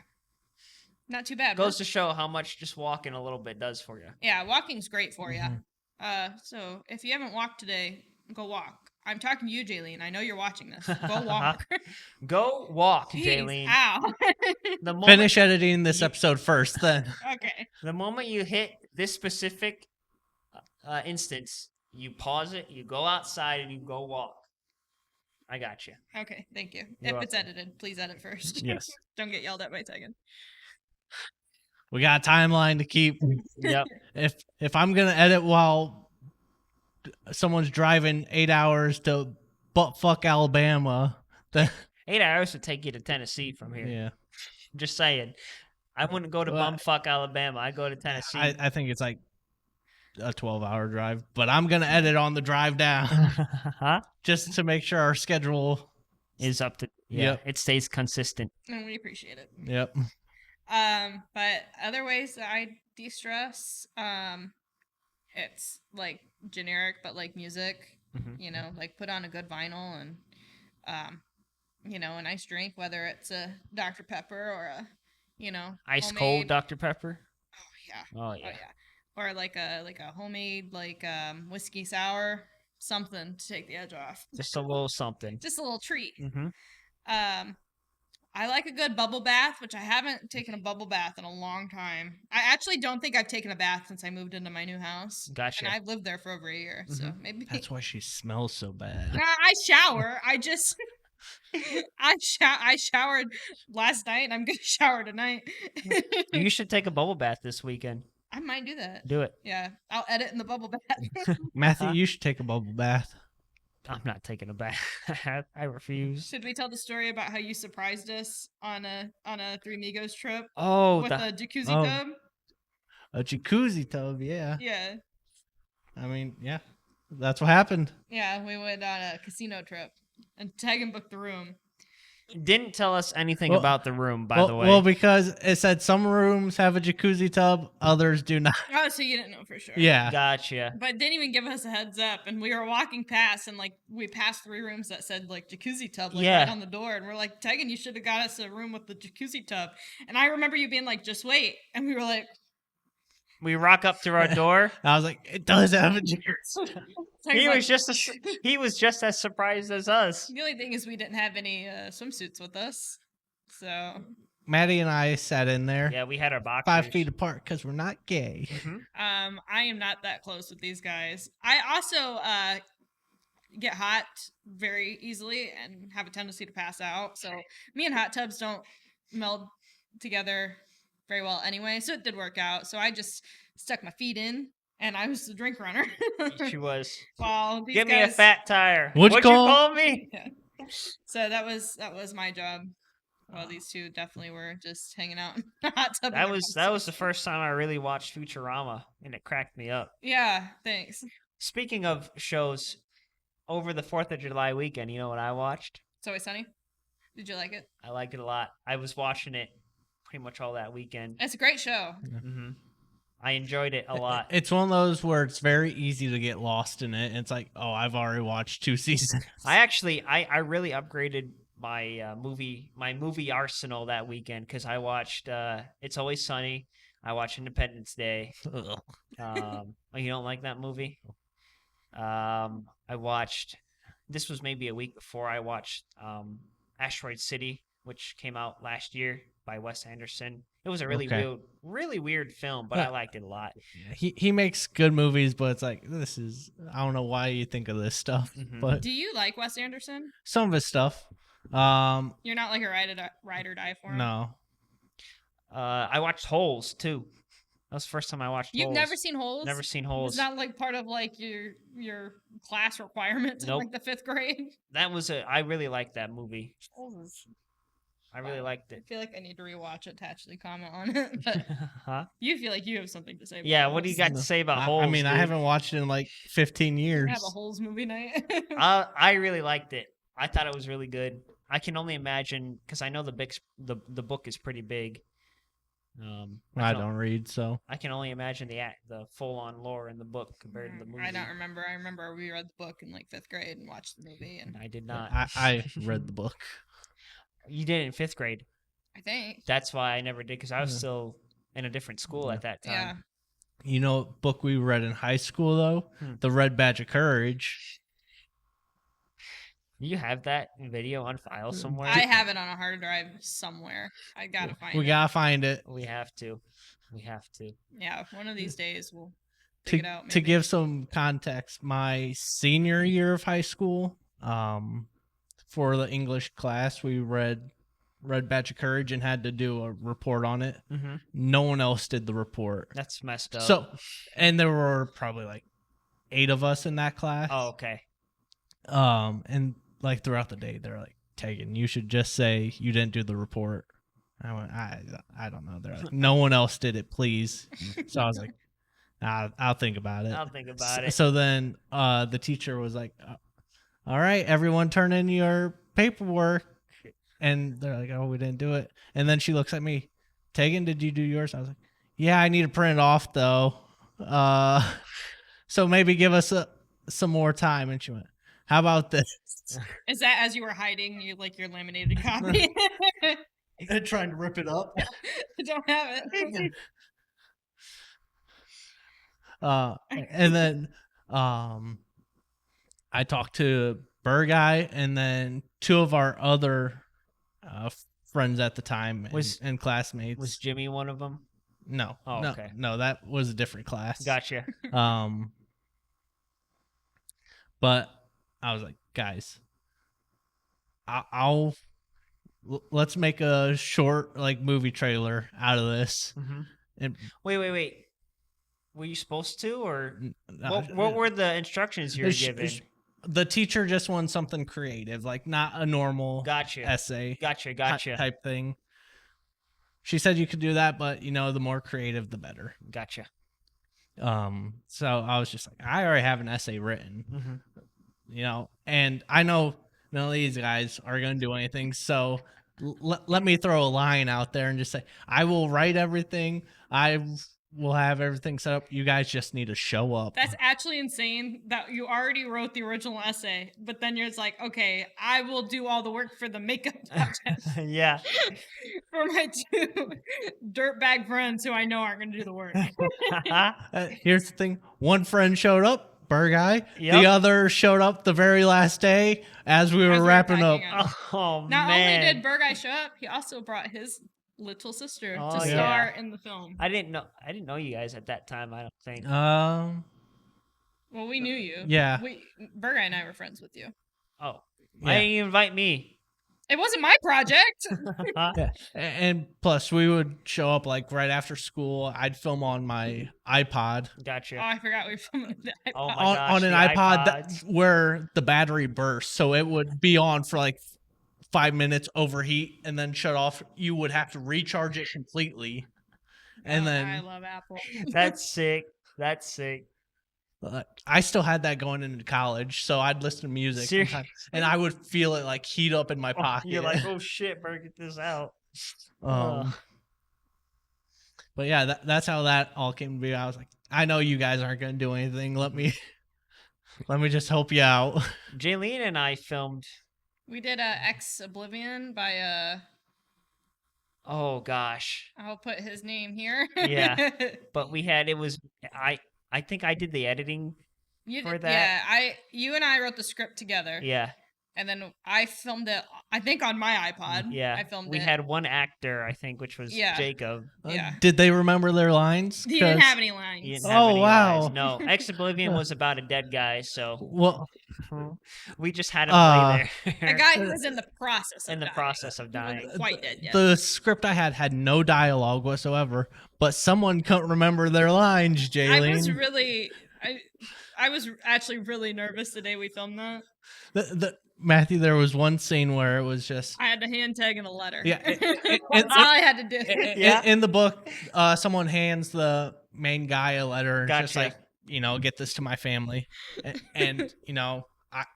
Not too bad. Goes to show how much just walking a little bit does for you. Yeah, walking's great for you. So if you haven't walked today, go walk. I'm talking to you, Jaylene. I know you're watching this. Go walk. Go walk, Jeez, Jaylene. Ow. Finish editing this episode first, then. Okay. The moment you hit this specific instance, you pause it, you go outside, and you go walk. I got you. Okay, thank you. You're welcome. It's edited, please edit first. Yes. Don't get yelled at by Tegan. We got a timeline to keep. Yep. If I'm gonna edit while someone's driving 8 hours to buttfuck Alabama, then 8 hours would take you to Tennessee from here. Yeah. Just saying. I wouldn't go to bumfuck Alabama. I go to Tennessee. I think it's like a 12-hour drive, but I'm gonna edit on the drive down just to make sure our schedule is up to it stays consistent, and we appreciate it. Yep. But other ways that I de-stress, it's like generic, but like music. You know, like put on a good vinyl and you know, a nice drink, whether it's a Dr. Pepper or a ice homemade... cold Dr. Pepper. Oh yeah. Or like a homemade whiskey sour, something to take the edge off. Just a little something. Just a little treat. I like a good bubble bath, which I haven't taken a bubble bath in a long time. I actually don't think I've taken a bath since I moved into my new house. Gotcha. And I've lived there for over a year, so maybe that's why she smells so bad. I shower. I just I showered last night, and I'm gonna shower tonight. You should take a bubble bath this weekend. I might do that. Do it. Yeah, I'll edit in the bubble bath. Matthew, you should take a bubble bath. I'm not taking a bath. I refuse. Should we tell the story about how you surprised us on a Three Amigos trip? Oh, with a jacuzzi tub. A jacuzzi tub, yeah. Yeah. I mean, yeah, that's what happened. Yeah, we went on a casino trip, and Tegan booked the room. Didn't tell us anything about the room, by the way. Well, because it said some rooms have a jacuzzi tub, others do not. Oh, so you didn't know for sure. Yeah. Gotcha. But didn't even give us a heads up. And we were walking past, and like we passed 3 rooms that said like jacuzzi tub right on the door. And we're like, Tegan, you should have got us a room with the jacuzzi tub. And I remember you being like, just wait. And we were like, we rock up to our door. I was like, it does have a jacuzzi. He was just as surprised as us. The only thing is we didn't have any swimsuits with us. So Maddie and I sat in there. Yeah, we had our boxers 5 feet apart because we're not gay. Mm-hmm. I am not that close with these guys. I also get hot very easily and have a tendency to pass out. So me and hot tubs don't meld together very well anyway. So it did work out. So I just stuck my feet in, and I was the drink runner. She was. Well, these Give guys, me a fat tire. What'd you call me? Yeah. So that was my job. Well, these two definitely were just hanging out in the hot tub. That was the first time I really watched Futurama, and it cracked me up. Yeah, thanks. Speaking of shows, over the 4th of July weekend, you know what I watched? It's Always Sunny. Did you like it? I liked it a lot. I was watching it pretty much all that weekend. It's a great show. Mm-hmm. I enjoyed it a lot. It's one of those where it's very easy to get lost in it. It's like, oh, I've already watched 2 seasons. I really upgraded my movie arsenal that weekend because I watched It's Always Sunny. I watched Independence Day. Oh, you don't like that movie? I watched. This was maybe a week before I watched Asteroid City, which came out last year by Wes Anderson. It was a really weird film, but I liked it a lot. He makes good movies, but it's like, I don't know why you think of this stuff. Mm-hmm. But do you like Wes Anderson? Some of his stuff. You're not like a ride or die for him? No. I watched Holes too. That was the first time I watched Holes. You've never seen Holes? Never seen Holes. It's not like part of like your class requirements in like the 5th grade. That was I really liked that movie. I really liked it. I feel like I need to rewatch it to actually comment on it. But you feel like you have something to say about Holes. What do you got to say about Holes? I mean, dude? I haven't watched it in like 15 years. I have a Holes movie night. I really liked it. I thought it was really good. I can only imagine, because I know the book is pretty big. I don't read, so I can only imagine the full-on lore in the book compared to the movie. I don't remember. I remember we read the book in like 5th grade and watched the movie. And I did not. I read the book. You did it in 5th grade. I think. That's why I never did, because I was still in a different school at that time. Yeah. You know what book we read in high school, though? The Red Badge of Courage. You have that video on file somewhere? I have it on a hard drive somewhere. I gotta find it. We gotta find it. We have to. Yeah, one of these days we'll dig it out. Maybe. To give some context, my senior year of high school, for the English class, we read Red Badge of Courage and had to do a report on it. Mm-hmm. No one else did the report. That's messed up. So, and there were probably like 8 of us in that class. Oh, okay. And like throughout the day, they're like, Tegan, you should just say you didn't do the report. I went, I don't know. They're like, no one else did it, please. So I was like, I'll think about it. So then the teacher was like, all right, everyone turn in your paperwork. And they're like, oh, we didn't do it. And then she looks at me, Tegan, did you do yours? I was like, yeah, I need to print it off though. So maybe give us some more time. And she went, how about this? Is that as you were hiding your laminated copy? And trying to rip it up. I don't have it. And then I talked to Burr Guy and then 2 of our other friends at the time and classmates. Was Jimmy one of them? No. Oh, no, okay. No, that was a different class. Gotcha. But I was like, guys, let's make a short movie trailer out of this. Mm-hmm. And wait. Were you supposed to, or what were the instructions you were given? The teacher just wanted something creative, like not a normal essay. Gotcha. Type thing. She said you could do that, but the more creative, the better. Gotcha. So I was just like, I already have an essay written. Mm-hmm. And I know none of these guys are going to do anything. So let me throw a line out there and just say, I will write everything. I will have everything set up. You guys just need to show up. That's actually insane that you already wrote the original essay, but then you're just like, okay, I will do all the work for the makeup project. Yeah. For my 2 dirtbag friends who I know aren't going to do the work. Here's the thing. One friend showed up. Burr Guy. Yep. The other showed up the very last day as we were wrapping up. Oh, Not man. only did Burr Guy show up, he also brought his little sister to star in the film. I didn't know you guys at that time. I don't think. Well, we knew you. Yeah. Berga and I were friends with you. Oh, why didn't you invite me? It wasn't my project. Yeah. And plus, we would show up like right after school. I'd film on my iPod. Gotcha. Oh, I forgot we filmed the iPod. Oh my gosh, on an iPod where the battery burst, so it would be on for like 5 minutes, overheat, and then shut off. You would have to recharge it completely, and then I love Apple. That's sick. That's sick. I still had that going into college, so I'd listen to music sometimes, and I would feel it like heat up in my pocket. You're like, oh shit, better get this out. But yeah, that's how that all came to be. I was like, I know you guys aren't gonna do anything. Let me just help you out. Jaylene and I filmed. We did Ex Oblivion by Oh gosh. I'll put his name here. Yeah, but I think I did the editing for that. Yeah, you and I wrote the script together. Yeah. And then I filmed it, I think, on my iPod. Yeah. I filmed we had one actor, I think, which was Jacob. Did they remember their lines? He didn't have any lines. He didn't have any lines. No. Ex Oblivion was about a dead guy, so we just had him play there. A guy who was in the process of dying. He wasn't quite dead yet. The script I had no dialogue whatsoever, but someone couldn't remember their lines, Jaylene. I was actually really nervous the day we filmed that. Matthew, there was one scene where it was just... I had to hand Tegan a letter. Yeah. That's all I had to do. In the book, someone hands the main guy a letter and just like, get this to my family. And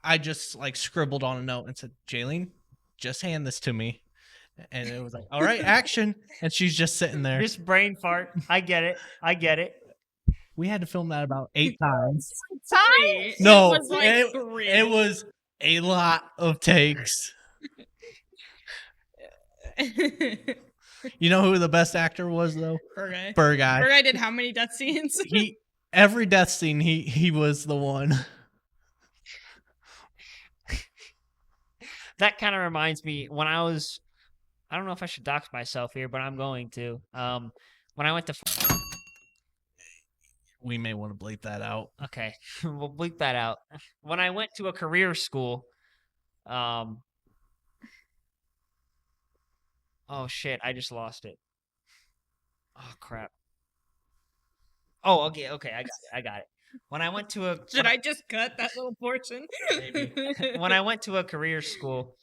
I just like scribbled on a note and said, Jaylene, just hand this to me. And it was like, all right, action. And she's just sitting there. Just brain fart. I get it. We had to film that about 8 times. No, it was a lot of takes. You know who the best actor was though? Berguy. Berguy did how many death scenes? Every death scene he was the one. That kind of reminds me when I don't know if I should dox myself here, but I'm going to. When I went to we may want to bleep that out. Okay, we'll bleep that out. When I went to a career school, oh shit, I just lost it. Oh crap. Oh, okay, I got it. When I went to Should I just cut that little portion? Maybe. When I went to a career school,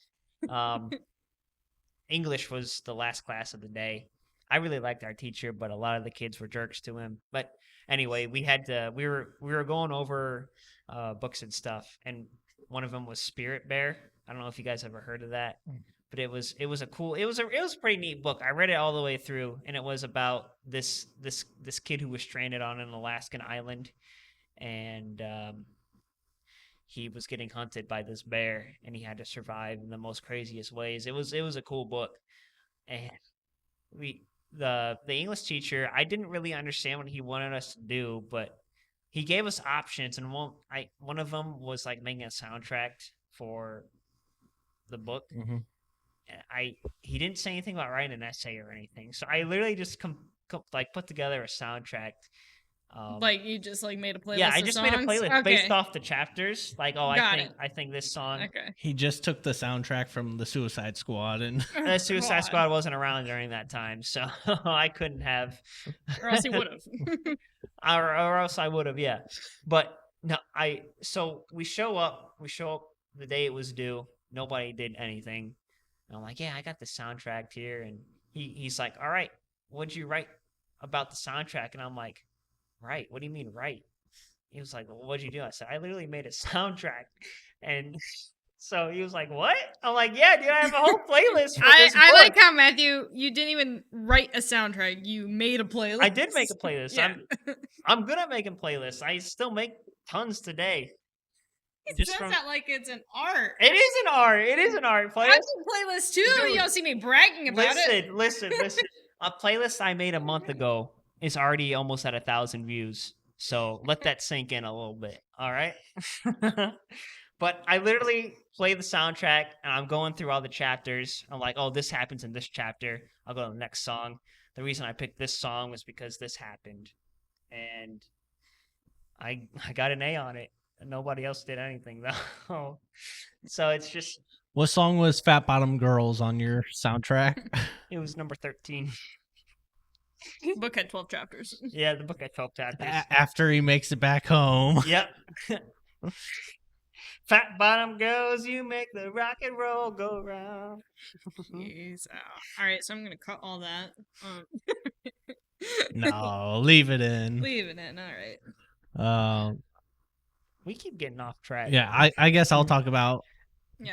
English was the last class of the day. I really liked our teacher, but a lot of the kids were jerks to him. But anyway, we were going over books and stuff, and one of them was Spirit Bear. I don't know if you guys ever heard of that, but it was a pretty neat book. I read it all the way through, and it was about this kid who was stranded on an Alaskan island, and he was getting hunted by this bear, and he had to survive in the most craziest ways. It was a cool book, and the English teacher, I didn't really understand what he wanted us to do, but he gave us options, and one of them was like making a soundtrack for the book. Mm-hmm. He didn't say anything about writing an essay or anything, so I literally just put together a soundtrack. Like you just like made a playlist. Yeah, I just made a playlist based off the chapters. Like, I think this song. Okay. He just took the soundtrack from the Suicide Squad, and the Suicide Squad wasn't around during that time, so I couldn't have. Or else he would have. or else I would have, yeah. But no, so we show up the day it was due. Nobody did anything. And I'm like, yeah, I got the soundtrack here, and he's like, all right, what'd you write about the soundtrack? And I'm like, right? What do you mean, right? He was like, well, what'd you do? I said, I literally made a soundtrack. And so he was like, what? I'm like, yeah, dude, I have a whole playlist for this book. I like how, Matthew, you didn't even write a soundtrack. You made a playlist. I did make a playlist. Yeah. I'm good at making playlists. I still make tons today. It says that like it's an art. It is an art. It is an art. I make playlists too. Dude, you don't see me bragging about it. Listen. A playlist I made a month ago is already almost at 1,000 views. So let that sink in a little bit. All right. But I literally play the soundtrack and I'm going through all the chapters. I'm like, oh, this happens in this chapter. I'll go to the next song. The reason I picked this song was because this happened. And I got an A on it. Nobody else did anything though. So it's just. What song was Fat Bottom Girls on your soundtrack? It was number 13. Book had 12 chapters. Yeah, the book had 12 chapters. After he makes it back home. Yep. Fat bottom girls, you make the rock and roll go round. Jeez. All right, so I'm going to cut all that. No, leave it in. Leave it in. All right. We keep getting off track. Yeah, I guess I'll talk about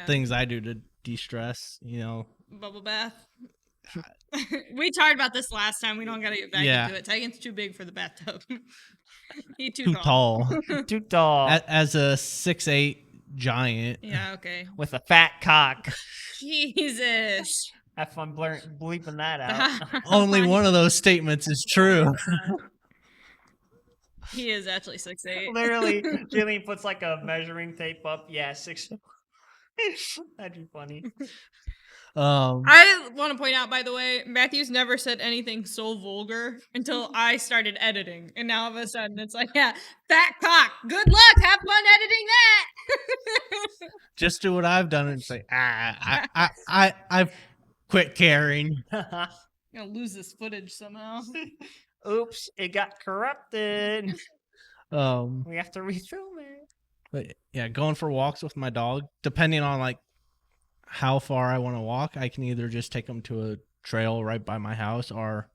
things I do to de-stress, Bubble bath. We talked about this last time. We don't got to get back into it. Tegan's too big for the bathtub. He's too tall. Too tall. As a 6'8" giant. Yeah, okay. With a fat cock. Jesus. Have fun bleeping that out. Only one of those statements is true. He is actually 6'8". Literally, Jaylene puts like a measuring tape up. Yeah, 6. That'd be funny. I want to point out, by the way, Matthew's never said anything so vulgar until I started editing, and now all of a sudden it's like, yeah, fat cock. Good luck. Have fun editing that. Just do what I've done and say, I've quit caring. I'm gonna lose this footage somehow. Oops, it got corrupted. We have to refilm it. But yeah, going for walks with my dog, depending on like how far I want to walk, I can either just take them to a trail right by my house, or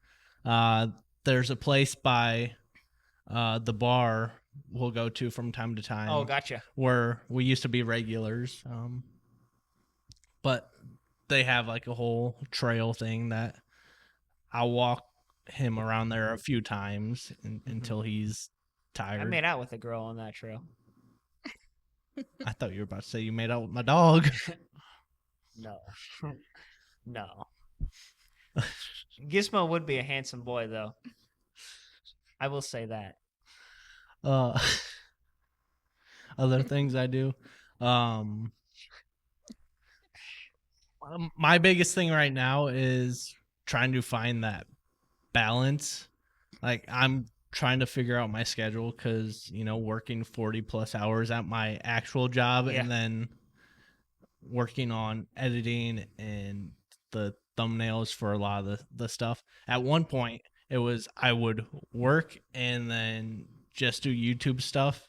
there's a place by the bar we'll go to from time to time. Oh, gotcha. Where we used to be regulars, but they have like a whole trail thing that I'll walk him around there a few times until he's tired. I made out with a girl on that trail. I thought you were about to say you made out with my dog. No. Gizmo would be a handsome boy, though. I will say that. Other things I do. My biggest thing right now is trying to find that balance. Like, I'm trying to figure out my schedule because, working 40 plus hours at my actual job and then working on editing and the thumbnails for a lot of the stuff. At one point, it was I would work and then just do YouTube stuff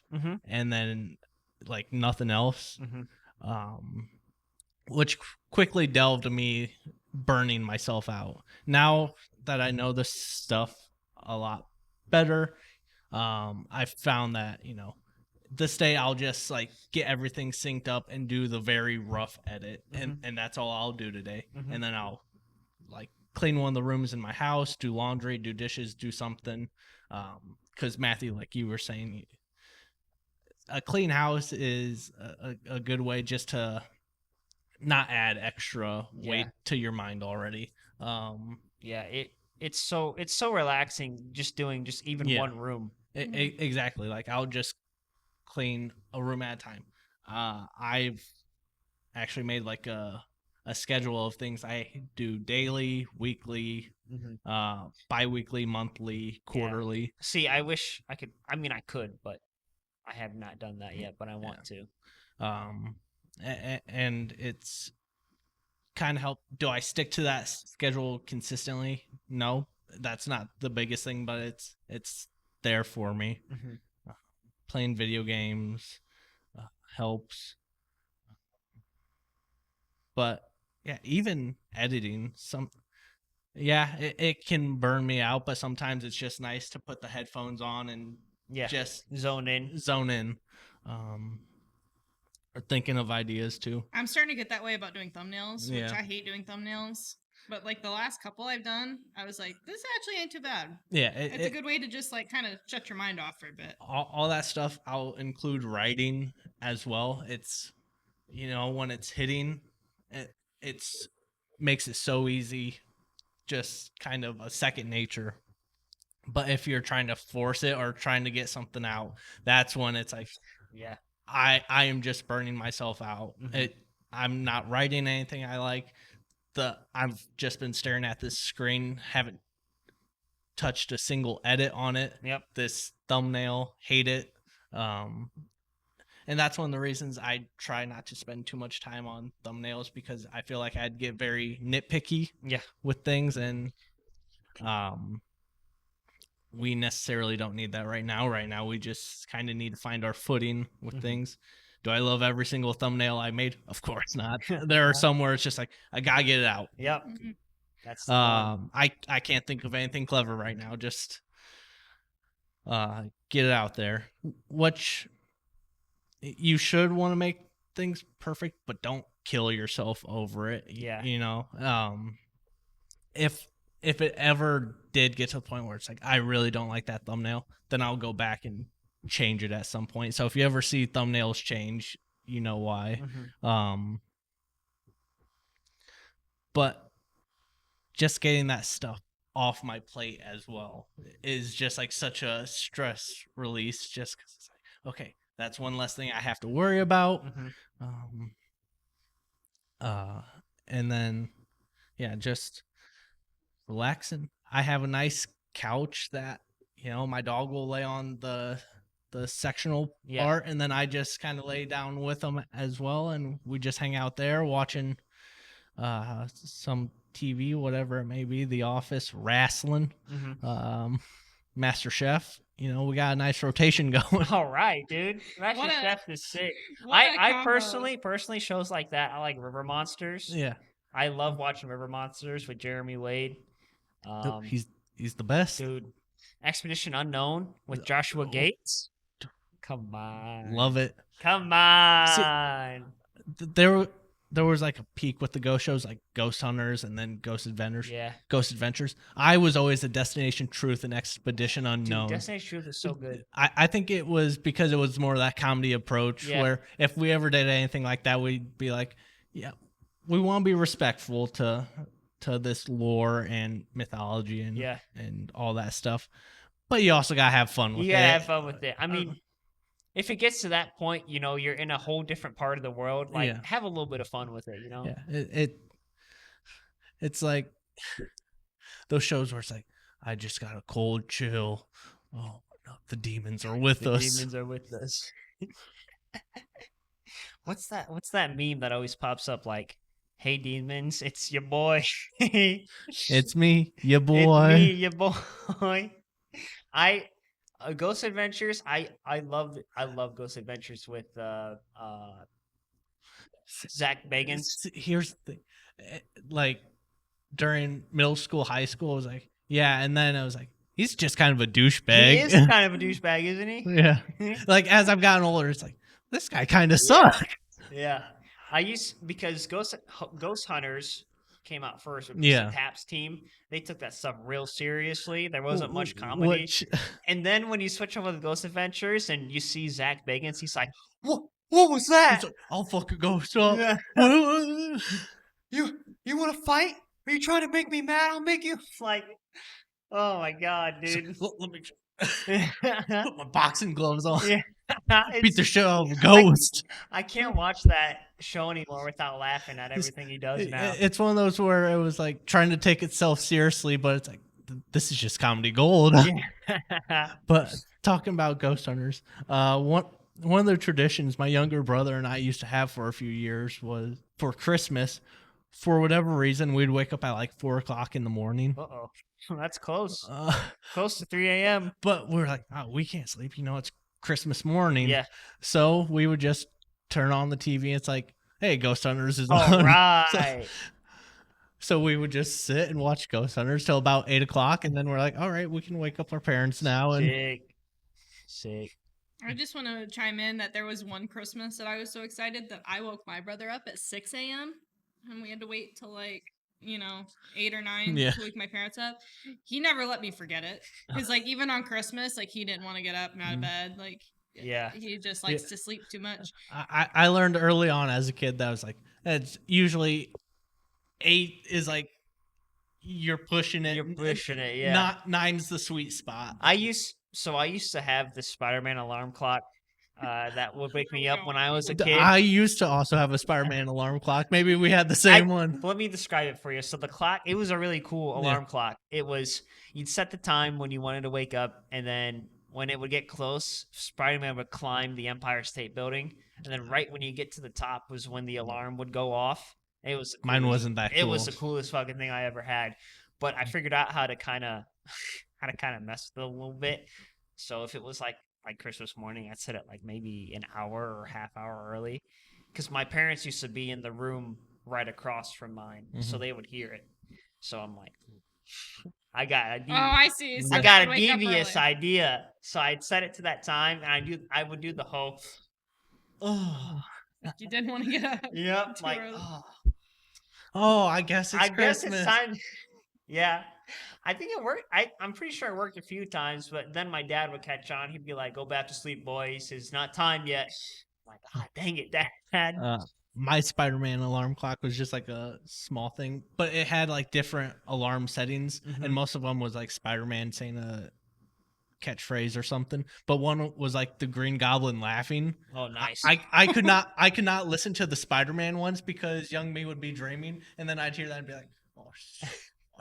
and then like nothing else, which quickly delved to me burning myself out. Now that I know this stuff a lot better, I found that, this day I'll just like get everything synced up and do the very rough edit, and that's all I'll do today. And then I'll like clean one of the rooms in my house, do laundry, do dishes, do something. Because Matthew, like you were saying, a clean house is a good way just to not add extra weight to your mind already. It's so relaxing just doing even one room. Exactly. Like I'll just clean a room at a time. I've actually made like a schedule of things I do daily, weekly, bi-weekly, monthly, quarterly. Yeah. See, I wish I could. I mean, I could, but I have not done that yet, but I want to. And it's kind of help. Do I stick to that schedule consistently? No, that's not the biggest thing, but it's there for me. Playing video games helps, but yeah, even editing it can burn me out, but sometimes it's just nice to put the headphones on and just zone in. Or thinking of ideas too. I'm starting to get that way about doing thumbnails, which I hate doing thumbnails. But like the last couple I've done, I was like, this actually ain't too bad. Yeah, it's a good way to just like kind of shut your mind off for a bit. All that stuff, I'll include writing as well. It's, when it's hitting, it's makes it so easy, just kind of a second nature. But if you're trying to force it or trying to get something out, that's when it's like, I am just burning myself out. I'm not writing anything I like. I've just been staring at this screen, haven't touched a single edit on it. Yep. This thumbnail, hate it. And that's one of the reasons I try not to spend too much time on thumbnails, because I feel like I'd get very nitpicky with things, and we necessarily don't need that right now. Right now, we just kind of need to find our footing with things. Do I love every single thumbnail I made? Of course not. There are some where it's just like, I gotta get it out. Yep. That's I can't think of anything clever right now. Just get it out there. Which you should want to make things perfect, but don't kill yourself over it. Yeah. You know, if it ever did get to the point where it's like, I really don't like that thumbnail, then I'll go back and change it at some point. So if you ever see thumbnails change, you know why. But just getting that stuff off my plate as well is just like such a stress release, just because it's like, okay, that's one less thing I have to worry about. And then, just relaxing. I have a nice couch that, my dog will lay on the sectional part, and then I just kind of lay down with him as well, and we just hang out there watching some TV, whatever it may be, The Office, wrestling, Master Chef. We got a nice rotation going. All right, dude. Master Chef is sick. I personally shows like that. I like River Monsters. Yeah. I love watching River Monsters with Jeremy Wade. He's the best, dude. Expedition Unknown with Joshua Gates. Come on. Love it. Come on. See, there was like a peak with the ghost shows, like Ghost Hunters and then Ghost Adventures. Yeah. Ghost Adventures. I was always a Destination Truth and Expedition Unknown. Dude, Destination Truth is so good. I think it was because it was more of that comedy approach, where if we ever did anything like that, we'd be like, yeah, we want to be respectful to this lore and mythology and all that stuff. But you also gotta have fun with it. You gotta have fun with it. I mean, if it gets to that point, you're in a whole different part of the world. Like, have a little bit of fun with it. Yeah, it's like those shows where it's like, I just got a cold chill. Oh no, the demons are with us. The demons are with us. What's that meme that always pops up? Like, hey demons, it's your boy. It's me, your boy. It's me, your boy. Ghost Adventures. I love Ghost Adventures with Zach Bagans. Here's the thing, like during middle school, high school, I was like, and then I was like, he's just kind of a douchebag. He is kind of a douchebag, isn't he? Yeah. Like as I've gotten older, it's like, this guy kind of sucks. Yeah. Because Ghost Hunters came out first with the Taps team. They took that stuff real seriously. There wasn't much comedy. And then when you switch over to Ghost Adventures and you see Zach Bagans, he's like, what was that? Like, I'll fucking go stop. Yeah. You want to fight? Are you trying to make me mad? I'll make you. Like, oh my God, dude. Let me put my boxing gloves on. Yeah. Beat the shit out of a ghost. I can't watch that show anymore without laughing at everything he does now. It's one of those where it was like trying to take itself seriously, but it's like, this is just comedy gold. Yeah. But talking about Ghost Hunters, one of the traditions my younger brother and I used to have for a few years was for Christmas, for whatever reason, we'd wake up at like 4 o'clock in the morning. Uh-oh. That's close. Close to 3 a.m. But we're like, oh, we can't sleep. It's Christmas morning. Yeah. So we would just turn on the TV. And it's like, hey, Ghost Hunters is on. All right. So we would just sit and watch Ghost Hunters till about 8 o'clock. And then we're like, all right, we can wake up our parents now. And Sick. I just want to chime in that there was one Christmas that I was so excited that I woke my brother up at 6 a.m. and we had to wait till 8 or 9 to wake my parents up. He never let me forget it. Because even on Christmas, he didn't want to get up and out of bed. He just likes to sleep too much. I learned early on as a kid that was like, it's usually 8 is like, you're pushing it. Yeah. Not 9's the sweet spot. I used to have the Spider-Man alarm clock. that would wake me up when I was a kid. I used to also have a Spider-Man alarm clock. Maybe we had the same one. Let me describe it for you. So the clock, it was a really cool alarm clock. It was, you'd set the time when you wanted to wake up, and then when it would get close, Spider-Man would climb the Empire State Building, and then right when you get to the top was when the alarm would go off. It was mine wasn't that cool. It was the coolest fucking thing I ever had. But I figured out how to kind of mess with it a little bit. So if it was like Christmas morning, I'd set it like maybe an hour or half hour early, because my parents used to be in the room right across from mine, so they would hear it. So I'm like, I got a devious idea. So I'd set it to that time, and I would do the whole. Oh, you didn't want to get up. Yep, like early. Oh, I guess it's Christmas. Guess it's time. Yeah. I think it worked. I'm pretty sure it worked a few times, but then my dad would catch on. He'd be like, "Go back to sleep, boys. It's not time yet." I'm like, "Ah, dang it, Dad." My Spider-Man alarm clock was just like a small thing, but it had like different alarm settings, and most of them was like Spider-Man saying a catchphrase or something. But one was like the Green Goblin laughing. Oh, nice. I could not listen to the Spider-Man ones because young me would be dreaming, and then I'd hear that and be like, "Oh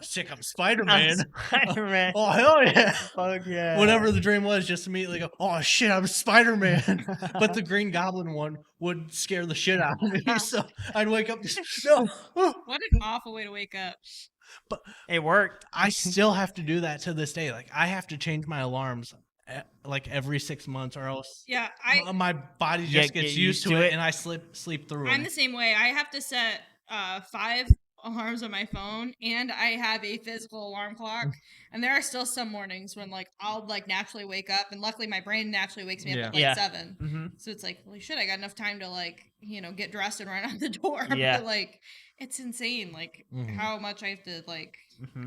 sick, I'm Spider-Man." Spider-Man. Oh, hell yeah. Fuck yeah. Whatever the dream was, just immediately go, "Oh shit, I'm Spider-Man." But the Green Goblin one would scare the shit out of me. So I'd wake up just, no. What an awful way to wake up. But it worked. I still have to do that to this day. Like, I have to change my alarms like every 6 months, or else my body just gets used to it, and I sleep through it. I'm the same way. I have to set 5 alarms on my phone, and I have a physical alarm clock, and there are still some mornings when like I'll like naturally wake up, and luckily my brain naturally wakes me up at like 7, so it's like, holy shit, I got enough time to like, you know, get dressed and run out the door. But like, it's insane like how much I have to like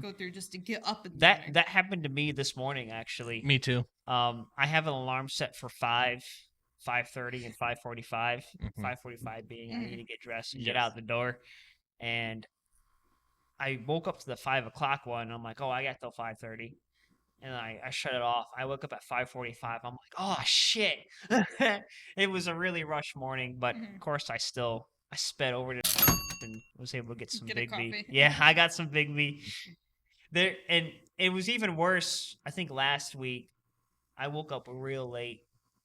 go through just to get up in the morning. That happened to me this morning, actually. Me too. I have an alarm set for 5:30 and 5:45. 5:45 being I need to get dressed and get out the door. And I woke up to the 5 o'clock one, and I'm like, oh, I got till 5:30. And I shut it off. I woke up at 5:45. I'm like, oh, shit. It was a really rush morning, but of course I sped over to and was able to get some Big B. Yeah, I got some Big B. There, and it was even worse. I think last week I woke up real late,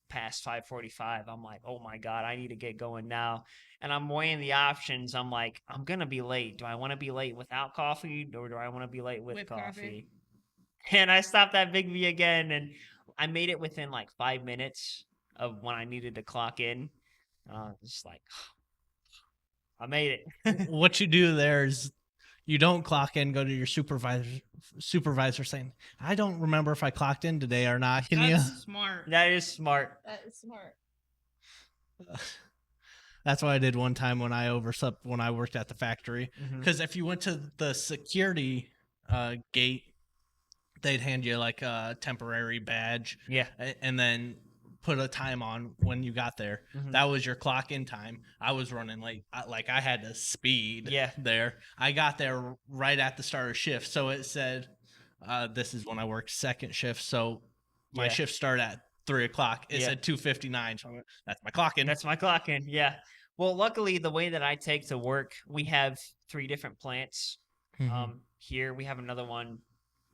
past 5:45. I'm like, oh my God, I need to get going now. And I'm weighing the options. I'm like, I'm going to be late. Do I want to be late without coffee, or do I want to be late with coffee? And I stopped at Big V again, and I made it within like 5 minutes of when I needed to clock in. Just like, I made it. What you do there is you don't clock in, go to your supervisor saying, I don't remember if I clocked in today or not. That's smart. That is smart. That is smart. That's what I did one time when I overslept when I worked at the factory. Because if you went to the security gate, they'd hand you like a temporary badge. Yeah. And then put a time on when you got there. That was your clock in time. I was running late. I had to speed there. I got there right at the start of shift. So it said, this is when I worked second shift. So my shift started at 3 o'clock. It said 2:59. So that's my clock in. That's my clock in. Yeah. Well, luckily, the way that I take to work, we have 3 different plants. Here we have another one.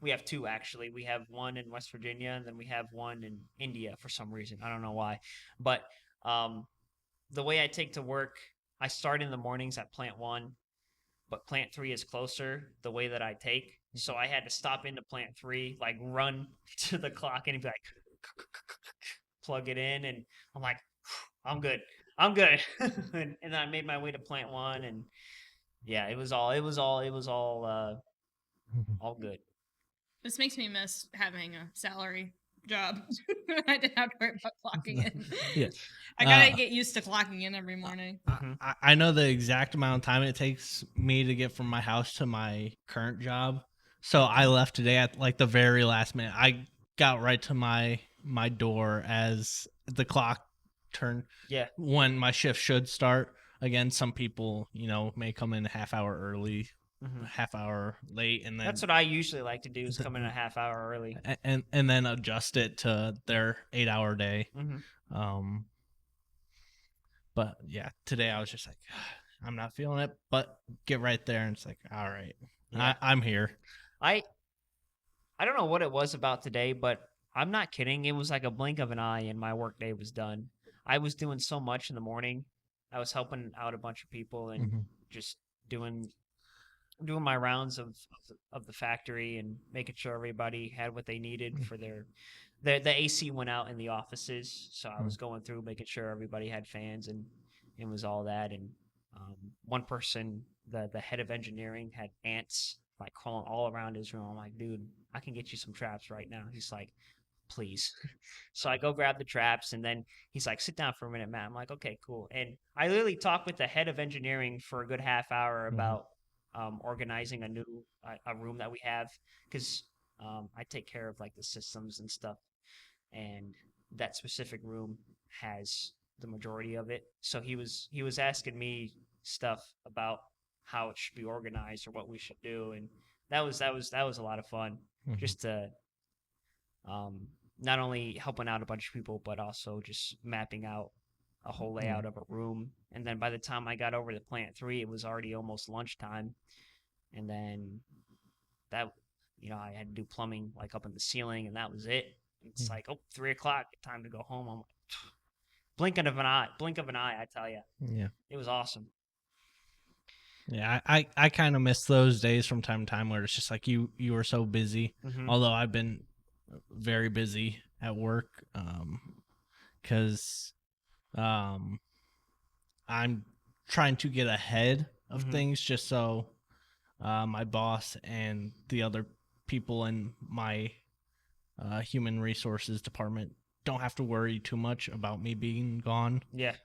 We have 2, actually. We have one in West Virginia, and then we have one in India for some reason. I don't know why. But the way I take to work, I start in the mornings at plant 1, but plant 3 is closer the way that I take. So I had to stop into plant 3, like run to the clock and be like, plug it in. And I'm like, I'm good. and then I made my way to plant 1, and yeah, it was all good. This makes me miss having a salary job. I didn't have to worry about clocking in. I gotta get used to clocking in every morning. I know the exact amount of time it takes me to get from my house to my current job. So I left today at like the very last minute. I got right to my door as the clock turned. Yeah. When my shift should start. Again, some people, may come in a half hour early, half hour late, and then that's what I usually like to do, is come in a half hour early and then adjust it to their 8-hour day. But yeah, today I was just like, I'm not feeling it, but get right there. And it's like, all right, I'm here. I don't know what it was about today, but I'm not kidding. It was like a blink of an eye and my work day was done. I was doing so much in the morning. I was helping out a bunch of people and just doing my rounds of the factory and making sure everybody had what they needed for the AC went out in the offices, so I was going through making sure everybody had fans and it was all that. And one person, the head of engineering, had ants like crawling all around his room. I'm like, dude, I can get you some traps right now. He's like, please. So I go grab the traps, and then he's like, sit down for a minute, Matt. I'm like, okay, cool. And I literally talked with the head of engineering for a good half hour about organizing a room that we have, because I take care of like the systems and stuff, and that specific room has the majority of it. So he was asking me stuff about how it should be organized or what we should do, and that was a lot of fun, just to not only helping out a bunch of people, but also just mapping out a whole layout of a room. And then by the time I got over to plant 3, it was already almost lunchtime. And then that, I had to do plumbing like up in the ceiling, and that was it. It's like, 3 o'clock, time to go home. I'm like, blink of an eye, I tell you. Yeah. It was awesome. Yeah, I kind of miss those days from time to time where it's just like you were so busy. Although I've been very busy at work, because I'm trying to get ahead of things, just so my boss and the other people in my human resources department don't have to worry too much about me being gone. Yeah.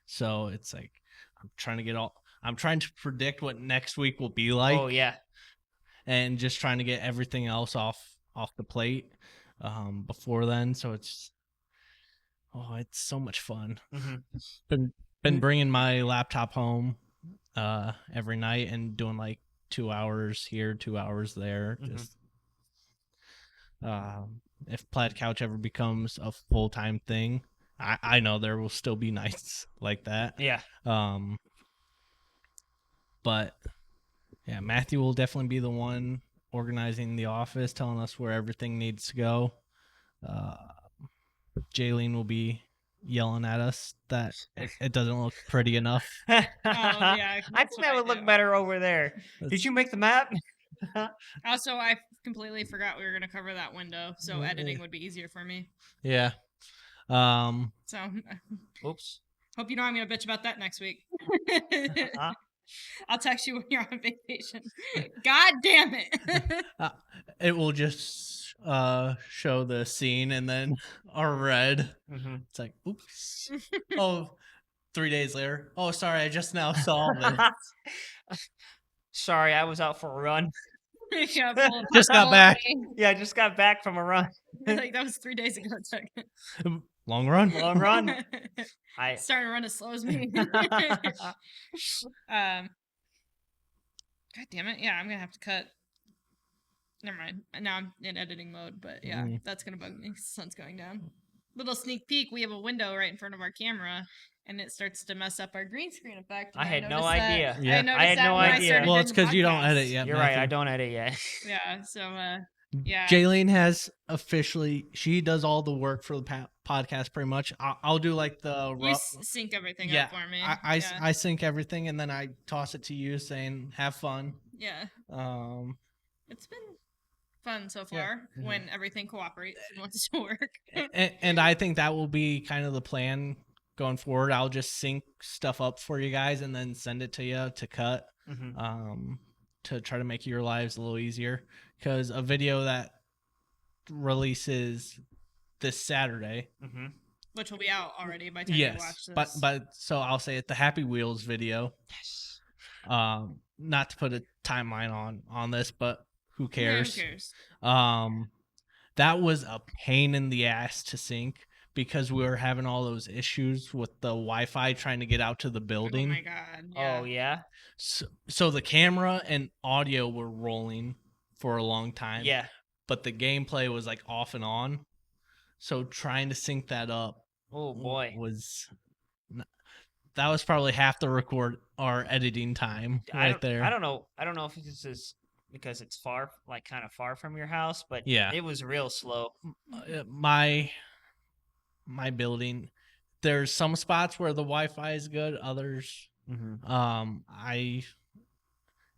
So it's like I'm trying to predict what next week will be like. Oh yeah. And just trying to get everything else off the plate before then. So it's so much fun. Been bringing my laptop home every night and doing like 2 hours here, 2 hours there. Just if Plaid Couch ever becomes a full-time thing, I know there will still be nights like that. Yeah. But yeah, Matthew will definitely be the one organizing the office, telling us where everything needs to go. Jaylene will be yelling at us that it doesn't look pretty enough. Yeah, I think that would look better over there. Did you make the map? Also, I completely forgot we were going to cover that window, so editing would be easier for me. Yeah. So, oops. Hope you know I'm going to bitch about that next week. I'll text you when you're on vacation. God damn it. It will just show the scene and then our red. It's like, oops. 3 days later. Oh, sorry, I just now saw this. Sorry, I was out for a run. Just got back. Yeah, I just got back from a run. Like that was 3 days ago. Long run. I starting to run as slow as me. God damn it! Yeah, I'm gonna have to cut. Never mind. Now I'm in editing mode, but yeah, that's gonna bug me. The sun's going down. Little sneak peek. We have a window right in front of our camera, and it starts to mess up our green screen effect. I had no idea. Yeah. I had no idea. Well, it's because you don't edit yet. You're right. I don't edit yet. Yeah. So. Yeah. Jaylene has officially, she does all the work for the podcast pretty much. I'll do like the you sync everything up for me. I sync everything and then I toss it to you saying have fun. Yeah. It's been fun so far when everything cooperates and wants to work. and I think that will be kind of the plan going forward. I'll just sync stuff up for you guys and then send it to you to cut. To try to make your lives a little easier, because a video that releases this Saturday, which will be out already by the time you watch this. But so I'll say it, the Happy Wheels video. Yes. Not to put a timeline on this, but who cares? Yeah, who cares? That was a pain in the ass to sync because we were having all those issues with the Wi-Fi trying to get out to the building. Oh my god! Yeah. Oh yeah. So the camera and audio were rolling for a long time. Yeah. But the gameplay was like off and on. So trying to sync that up Oh boy. That was probably half the record or editing time there. I don't know if this is because it's kind of far from your house, but yeah, it was real slow. My building, there's some spots where the Wi-Fi is good. Others, I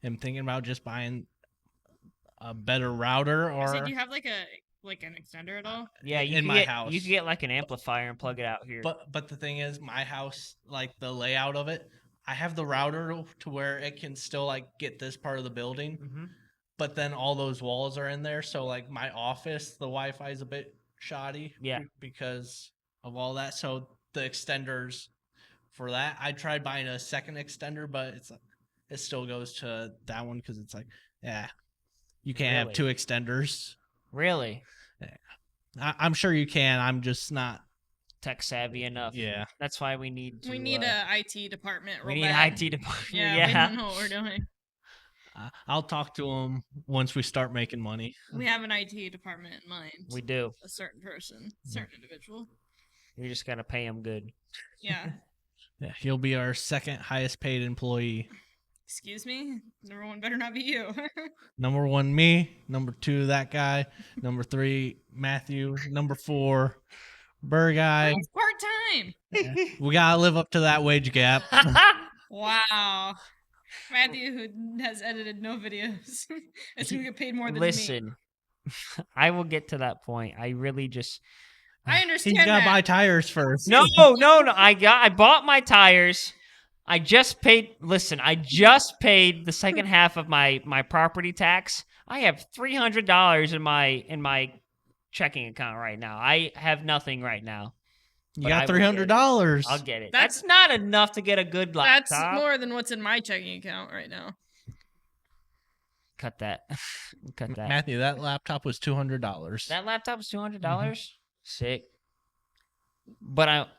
am thinking about just buying a better router. Or do you have like an extender at all? Yeah, house, you can get like an amplifier and plug it out here. But the thing is, my house, like the layout of it, I have the router to where it can still like get this part of the building, but then all those walls are in there. So like my office, the Wi-Fi is a bit shoddy. Yeah, because of all that. So the extenders for that, I tried buying a second extender, but it still goes to that one because it's like, you can't have two extenders. Really? I'm sure you can. I'm just not tech savvy enough. Yeah, that's why we need a IT department. We need an IT department. Yeah, we don't know what we're doing. I'll talk to them once we start making money. We have an IT department in mind. We do. A certain person, a certain individual. You just gotta pay him good. Yeah. Yeah, he'll be our second highest paid employee. Excuse me? Number one better not be you. Number 1, me. Number 2, that guy. Number 3, Matthew. Number 4, Burr guy. It's part-time. We gotta live up to that wage gap. Wow. Matthew, who has edited no videos, is going to get paid more than me. Listen, I will get to that point. I really just... I understand He's got to buy tires first. No. I bought my tires. I just paid the second half of my property tax. I have $300 in my checking account right now. I have nothing right now. You got $300. I'll get it. That's not enough to get a good laptop. That's more than what's in my checking account right now. Cut that. Cut that. Matthew, that laptop was $200. That laptop was $200? Sick. But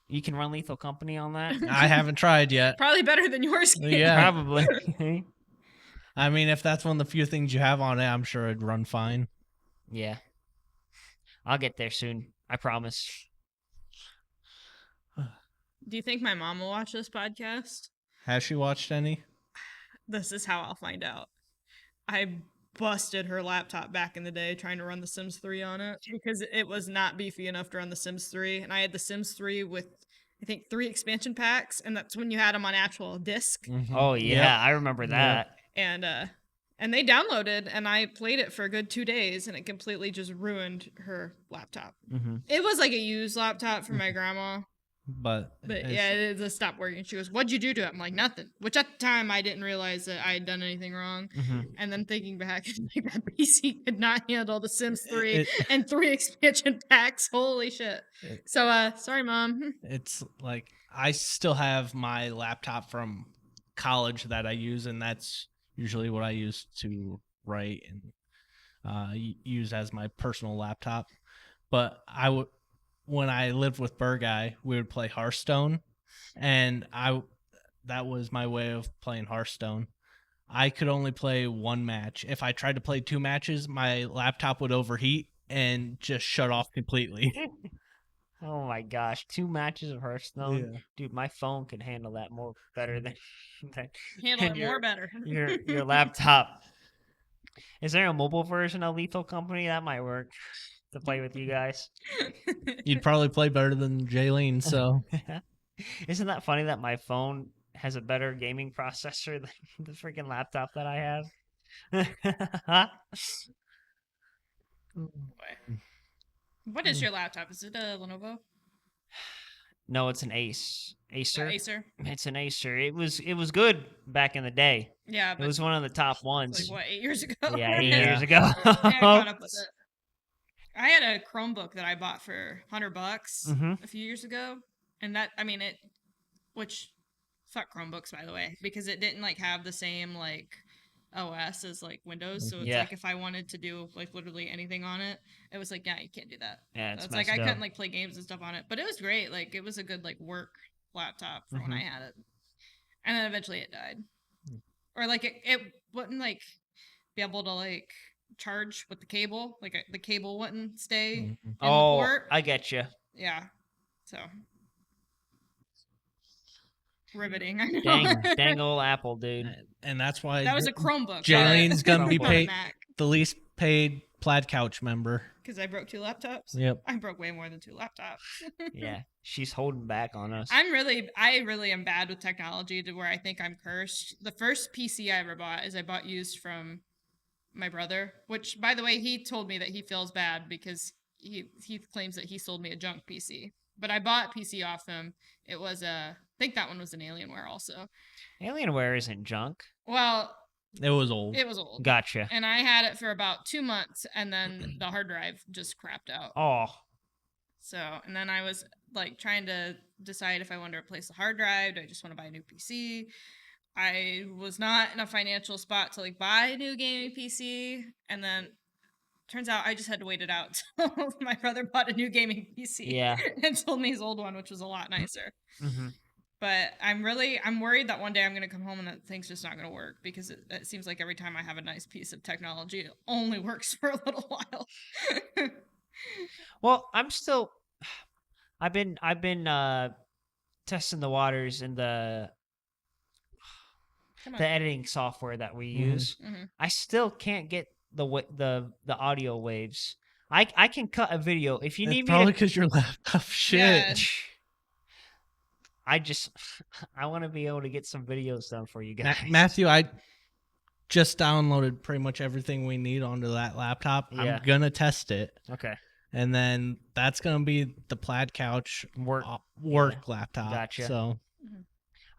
you can run Lethal Company on that? I haven't tried yet. Probably better than yours. Yeah. Probably. I mean, if that's one of the few things you have on it, I'm sure it'd run fine. Yeah. I'll get there soon. I promise. Do you think my mom will watch this podcast? Has she watched any? This is how I'll find out. I busted her laptop back in the day trying to run The Sims 3 on it because it was not beefy enough to run The Sims 3. And I had The Sims 3 with, I think, 3 expansion packs, and that's when you had them on actual disc. Mm-hmm. Oh, yeah. I remember that. And they downloaded, and I played it for a good 2 days, and it completely just ruined her laptop. Mm-hmm. It was like a used laptop from my grandma. But yeah, it just stopped working. She goes, "What'd you do to it?" I'm like, "Nothing." Which at the time I didn't realize that I had done anything wrong. Mm-hmm. And then thinking back, like, that PC could not handle The Sims 3 and 3 expansion packs. Holy shit! So, sorry, Mom. It's like I still have my laptop from college that I use, and that's usually what I use to write and use as my personal laptop. But when I lived with Burr Guy, we would play Hearthstone, and that was my way of playing Hearthstone. I could only play 1 match. If I tried to play 2 matches, my laptop would overheat and just shut off completely. Oh my gosh, 2 matches of Hearthstone? Yeah. Dude, my phone could handle that better than better. Your laptop. Is there a mobile version of Lethal Company? That might work to play with you guys. You'd probably play better than Jaylene, so. Isn't that funny that my phone has a better gaming processor than the freaking laptop that I have? What is your laptop? Is it a Lenovo? No, it's an Acer. Acer? It's an Acer. It was good back in the day. Yeah, but it was one of the top ones. Like what, 8 years ago? Yeah, 8 years ago. Yeah, I caught up with it. I had a Chromebook that I bought for $100 a few years ago, and that, I mean, which fuck Chromebooks, by the way, because it didn't like have the same like OS as like Windows. So it's like if I wanted to do like literally anything on it, it was like, yeah, you can't do that. Yeah, it's like I couldn't like play games and stuff on it, but it was great. Like it was a good like work laptop for when I had it, and then eventually it died, or like it wouldn't like be able to like charge with the cable, like the cable wouldn't stay in the port. I get you. Yeah, So riveting. I know. Dang old Apple, dude. And that's why that was a Chromebook. Jaylene's gonna be paid the least paid Plaid Couch member. Because I broke 2 laptops. Yep. I broke way more than 2 laptops. Yeah, she's holding back on us. I really am bad with technology to where I think I'm cursed. The first PC I ever bought is I bought used from my brother, which, by the way, he told me that he feels bad because he claims that he sold me a junk PC. But I bought PC off him. It was I think that one was an Alienware also. Alienware isn't junk. Well, it was old. Gotcha. And I had it for about 2 months, and then the hard drive just crapped out. Oh. So, and then I was like trying to decide if I wanted to replace the hard drive. Do I just want to buy a new PC? I was not in a financial spot to like buy a new gaming PC, and then turns out I just had to wait it out until my brother bought a new gaming PC. Yeah. And sold me his old one, which was a lot nicer. Mm-hmm. But I'm worried that one day I'm going to come home and that thing's just not going to work, because it seems like every time I have a nice piece of technology, it only works for a little while. Well, I've been testing the waters in the editing software that we use. Mm-hmm. I still can't get the audio waves. I can cut a video if you need me. Probably because your laptop shit. Yeah. I want to be able to get some videos done for you guys. Matthew, I just downloaded pretty much everything we need onto that laptop. Yeah. I'm gonna test it. Okay. And then that's gonna be the Plaid Couch work laptop. Gotcha. So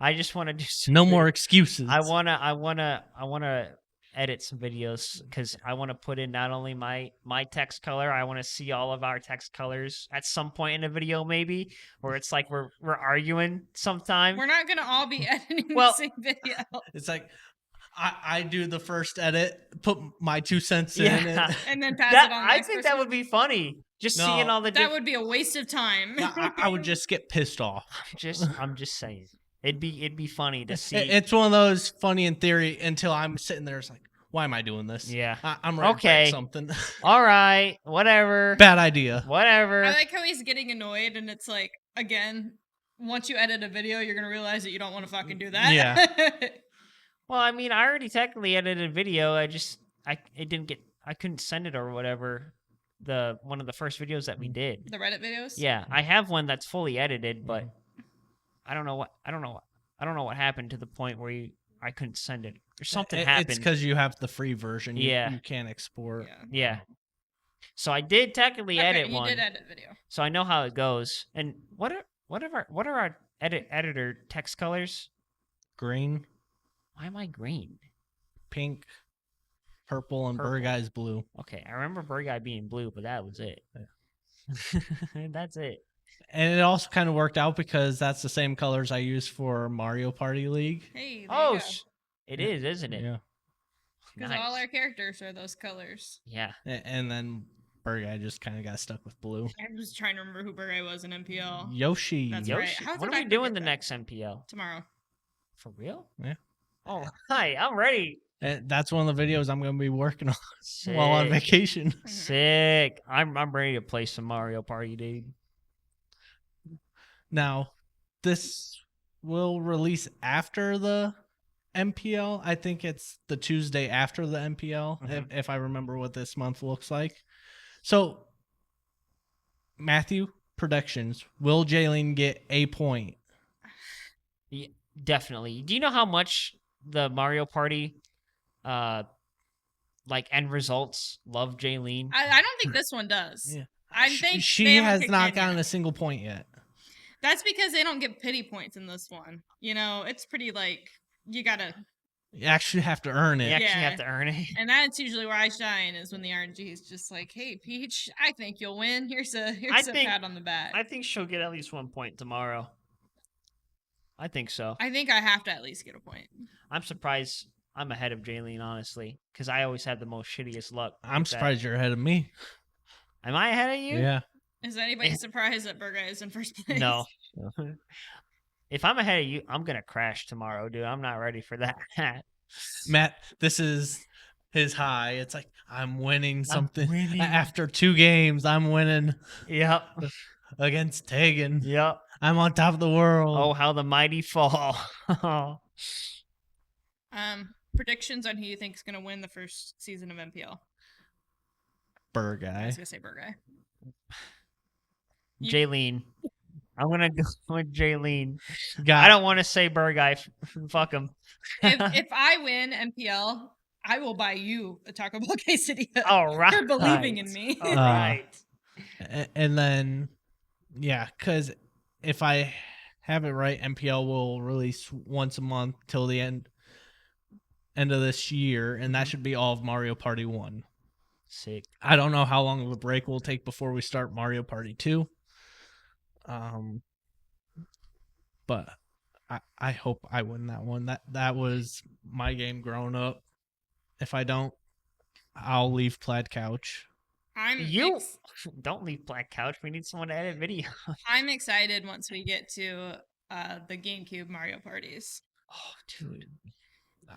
I just want to do no more excuses. I wanna edit some videos because I want to put in not only my text color. I want to see all of our text colors at some point in a video, maybe where it's like we're arguing sometime. We're not gonna all be editing the same video. It's like I do the first edit, put my 2 cents in, and then pass it on. I think that would be funny. Just seeing all the. That would be a waste of time. I would just get pissed off. I'm just saying. It'd be funny to see. It's one of those funny in theory until I'm sitting there. It's like, why am I doing this? Yeah, I'm ready for something. All right, whatever. Bad idea. Whatever. I like how he's getting annoyed, and it's like, again, once you edit a video, you're gonna realize that you don't want to fucking do that. Yeah. Well, I mean, I already technically edited a video. I couldn't send it or whatever. One of the first videos that we did. The Reddit videos? Yeah, I have one that's fully edited, but I don't know what happened to the point where I couldn't send it. Or something happened. It's because you have the free version. Yeah. You can't export. Yeah. So I did technically edit one. You did edit video. So I know how it goes. And what are our editor text colors? Green. Why am I green? Pink, purple, and Bird Guy's blue. Okay, I remember Bird Guy being blue, but that was it. Yeah. That's it. And it also kind of worked out because that's the same colors I use for Mario Party League. Hey, it is, isn't it? Yeah. Because all our characters are those colors. Yeah. And then Bird Guy just kind of got stuck with blue. I'm just trying to remember who Bird Guy was in MPL. Yoshi. That's right. What are we doing the next MPL? Tomorrow. For real? Yeah. Oh, hi, I'm ready. That's one of the videos I'm going to be working on while on vacation. Sick. I'm ready to play some Mario Party, dude. Now, this will release after the MPL. I think it's the Tuesday after the MPL, if I remember what this month looks like. So, Matthew, predictions. Will Jaylene get a point? Yeah, definitely. Do you know how much the Mario Party end results love Jaylene? I don't think this one does. Yeah. I think she has not gotten a single point yet. That's because they don't give pity points in this one. You know, it's pretty you actually have to earn it. You actually have to earn it. And that's usually where I shine, is when the RNG is just like, hey, Peach, I think you'll win. Here's a pat on the back. I think she'll get at least 1 point tomorrow. I think so. I think I have to at least get a point. I'm surprised I'm ahead of Jaylene, honestly, because I always have the most shittiest luck. I'm surprised you're ahead of me. Am I ahead of you? Yeah. Is anybody surprised that Bird Guy is in first place? No. If I'm ahead of you, I'm going to crash tomorrow, dude. I'm not ready for that. Matt, this is his high. It's like, I'm winning something. After 2 games, I'm winning. Yep. against Tegan. Yep. I'm on top of the world. Oh, how the mighty fall. Predictions on who you think is going to win the first season of MPL? Burr guy. I was going to say Burr guy. Jaylene. I'm going to go with Jaylene. I don't want to say Burr guy. Fuck him. If I win MPL, I will buy you a Taco Bell quesadilla. All right. For believing in me. All right. And then, yeah, because if I have it right, MPL will release once a month till the end of this year, and that should be all of Mario Party 1. Sick. I don't know how long of a break we'll take before we start Mario Party 2. But I hope I win that one. That was my game growing up. If I don't, I'll leave Plaid Couch. Don't leave Plaid Couch. We need someone to edit video. I'm excited once we get to the GameCube Mario parties. Oh, dude.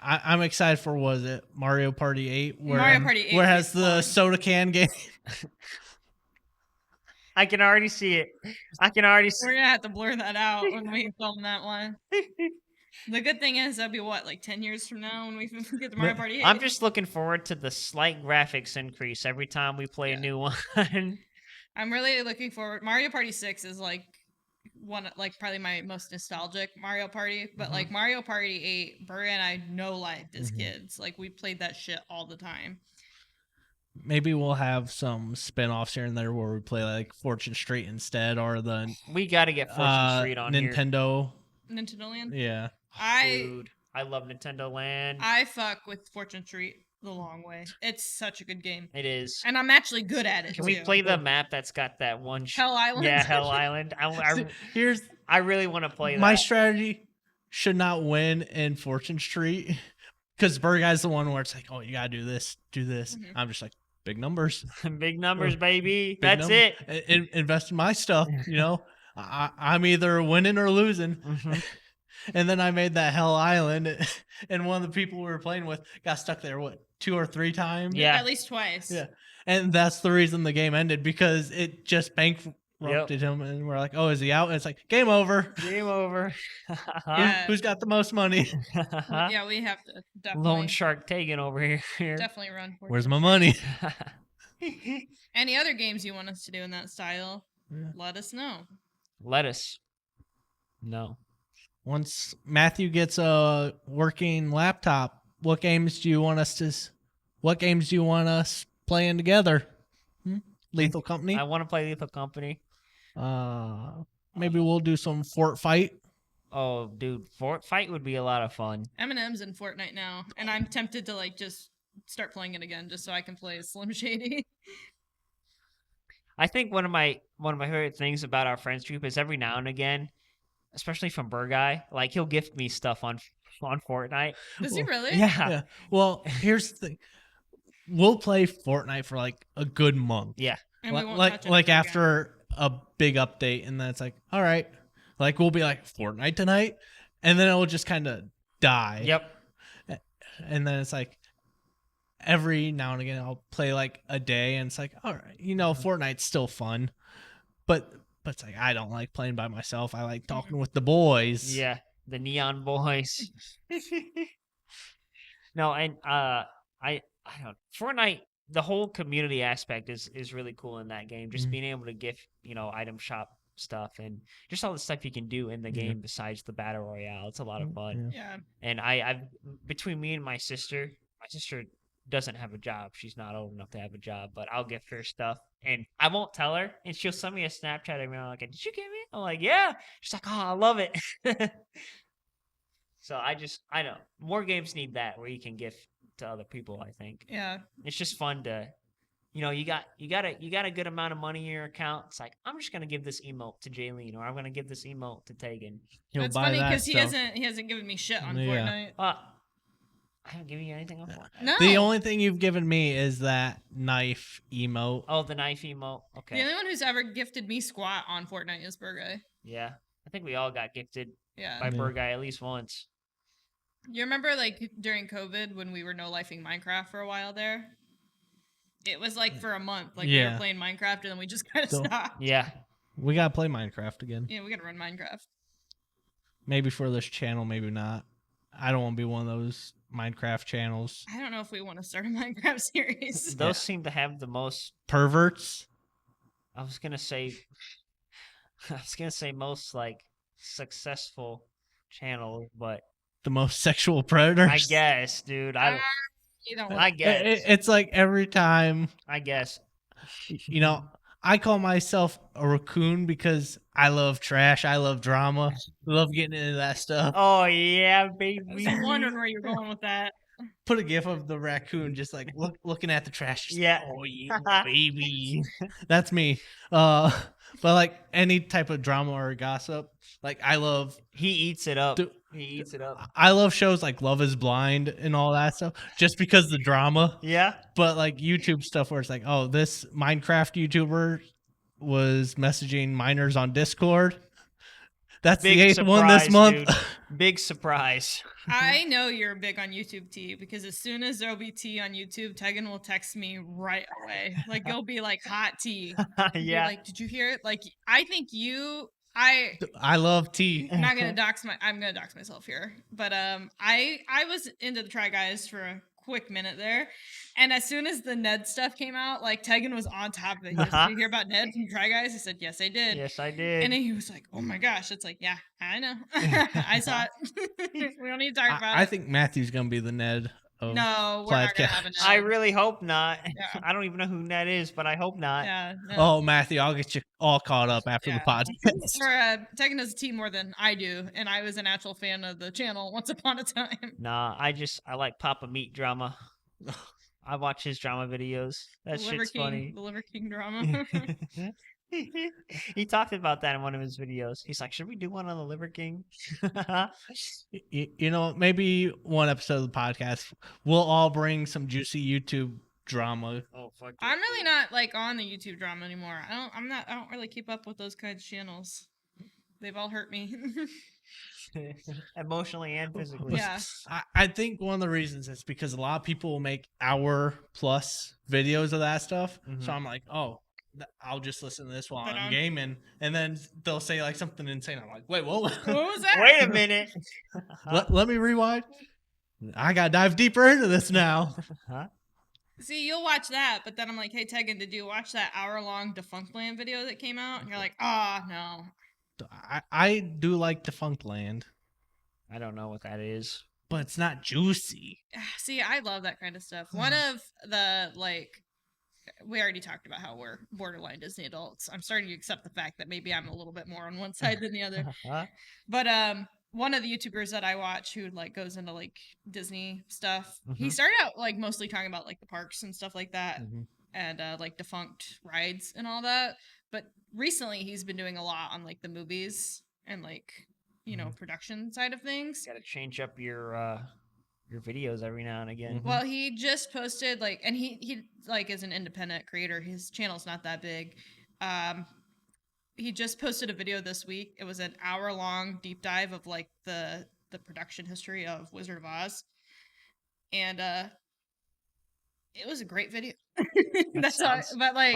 I'm excited for, was it Mario Party 8? Mario Party 8 where has the soda can game? I can already see it. We're going to have to blur that out when we film that one. The good thing is that'll be like 10 years from now when we get the Mario Party 8. I'm just looking forward to the slight graphics increase every time we play a new one. I'm really looking forward. Mario Party 6 is like probably my most nostalgic Mario Party, but like Mario Party 8, Burr and I no-liked as kids. Like we played that shit all the time. Maybe we'll have some spin-offs here and there where we play like Fortune Street instead, or we got to get Fortune Street on Nintendo Land. Yeah. Dude, I love Nintendo Land. I fuck with Fortune Street the long way. It's such a good game. It is. And I'm actually good at it. Can we play the map that's got that one Hell Island? Yeah, Hell Island. I really want to play that. My strategy should not win in Fortune Street because Burr guy's the one where it's like, oh, you gotta do this. I'm just like, big numbers. Big numbers, baby. That's it. Invest in my stuff, you know. I'm either winning or losing. And then I made that Hell Island, and one of the people we were playing with got stuck there, 2 or 3 times? Yeah. At least twice. Yeah. And that's the reason the game ended, because it just bankrupted him, and we're like, oh, is he out? And it's like, game over. Game over. Yeah. Who's got the most money? Yeah, we have to definitely. Loan Shark Tegan over here. Definitely run. Where's my money? Any other games you want us to do in that style? Yeah. Let us know. Let us know. Once Matthew gets a working laptop, what games do you want us playing together? Lethal Company? I want to play Lethal Company. Maybe we'll do some Fort Fight. Oh, dude, Fort Fight would be a lot of fun. Eminem's in Fortnite now, and I'm tempted to just start playing it again just so I can play as Slim Shady. I think one of my favorite things about our friends group is every now and again, especially from Burr Guy, like he'll gift me stuff on Fortnite. Does he really? Yeah. Well, here's the thing. We'll play Fortnite for like a good month. Yeah. And we won't like after a big update, and then it's like, all right, like we'll be like Fortnite tonight, and then it will just kind of die. Yep. And then it's like every now and again I'll play like a day, and it's like, all right, Fortnite's still fun, but it's like I don't like playing by myself. I like talking with the boys. Yeah, the Neon Boys. No, and I don't. Fortnite, the whole community aspect is really cool in that game. Just being able to gift, item shop stuff and just all the stuff you can do in the game besides the battle royale. It's a lot of fun. Yeah. And I've between me and my sister doesn't have a job. She's not old enough to have a job, but I'll gift her stuff and I won't tell her, and she'll send me a Snapchat every now and then, like, did you get me? I'm like, yeah. She's like, oh, I love it. So I know more games need that where you can gift to other people. I think. Yeah. It's just fun to, you got a good amount of money in your account. It's like, I'm just gonna give this emote to Jaylene, or I'm gonna give this emote to Tegan. It's funny because he hasn't given me shit on Fortnite. I haven't given you anything on Fortnite. No. The only thing you've given me is that knife emote. Oh, the knife emote. Okay. The only one who's ever gifted me squat on Fortnite is Burr Guy. Yeah, I think we all got gifted by Yeah. Burr Guy at least once. You remember like during COVID when we were no-lifing Minecraft for a while there? It was like for a month. Like we were playing Minecraft and then we just kind of stopped. Yeah. We gotta play Minecraft again. Yeah, we gotta run Minecraft. Maybe for this channel, maybe not. I don't want to be one of those Minecraft channels. I don't know if we want to start a Minecraft series. Those seem to have the most perverts. I was gonna say most like successful channels, but the most sexual predators. I guess, dude. I guess it's like every time. I guess. You know, I call myself a raccoon because I love trash. I love drama. Love getting into that stuff. Oh yeah, baby. I was wondering where you're going with that. Put a gif of the raccoon just like looking at the trash. Yeah. Like, oh yeah, baby. That's me. But like any type of drama or gossip, like I love. He eats it up. He eats it up. I love shows like Love is Blind and all that stuff just because the drama. Yeah. But like YouTube stuff where it's like, oh, this Minecraft YouTuber was messaging minors on Discord. That's big the 8th surprise, one this month. Big surprise. I know you're big on YouTube tea because as soon as there'll be tea on YouTube, Tegan will text me right away. Like it'll be like hot tea. Yeah. Like, did you hear it? Like I think I love tea. I'm gonna dox myself here. But I was into the Try Guys for a quick minute there. And as soon as the Ned stuff came out, like Tegan was on top of it. Did you hear about Ned from Try Guys? I said, yes, I did. Yes, I did. And then he was like, oh my gosh. It's like, yeah, I know. I saw it. We don't need to talk about it. I think Matthew's going to be the Ned of No, we're not going to have a Ned. I really hope not. Yeah. I don't even know who Ned is, but I hope not. Yeah. No. Oh, Matthew, I'll get you all caught up after the podcast. Tegan does tea more than I do, and I was an actual fan of the channel once upon a time. Nah, I like Papa Meat drama. I watch his drama videos. That shit's funny. The Liver King drama. He talked about that in one of his videos. He's like, should we do one on the Liver King? You know, maybe one episode of the podcast, we'll all bring some juicy YouTube drama. Oh, fuck. I'm really not like on the YouTube drama anymore. I don't really keep up with those kinds of channels. They've all hurt me. Emotionally and physically. Yeah. I think one of the reasons is because a lot of people will make hour-plus videos of that stuff. Mm-hmm. So I'm like, oh, I'll just listen to this while I'm gaming. And then they'll say like something insane. I'm like, wait, what was that? Wait a minute. Let me rewind. I got to dive deeper into this now. See, you'll watch that, but then I'm like, hey, Tegan, did you watch that hour-long Defunctland video that came out? And you're like, no. I do like Defunctland. I don't know what that is. But it's not juicy. See, I love that kind of stuff. One of the, we already talked about how we're borderline Disney adults. I'm starting to accept the fact that maybe I'm a little bit more on one side than the other. But one of the YouTubers that I watch who goes into Disney stuff, he started out mostly talking about the parks and stuff like that, and defunct rides and all that. But recently he's been doing a lot on the movies and production side of things. Got to change up your videos every now and again. Well, he just posted and he is an independent creator. His channel's not that big. He just posted a video this week. It was an hour-long deep dive of the production history of Wizard of Oz, and it was a great video.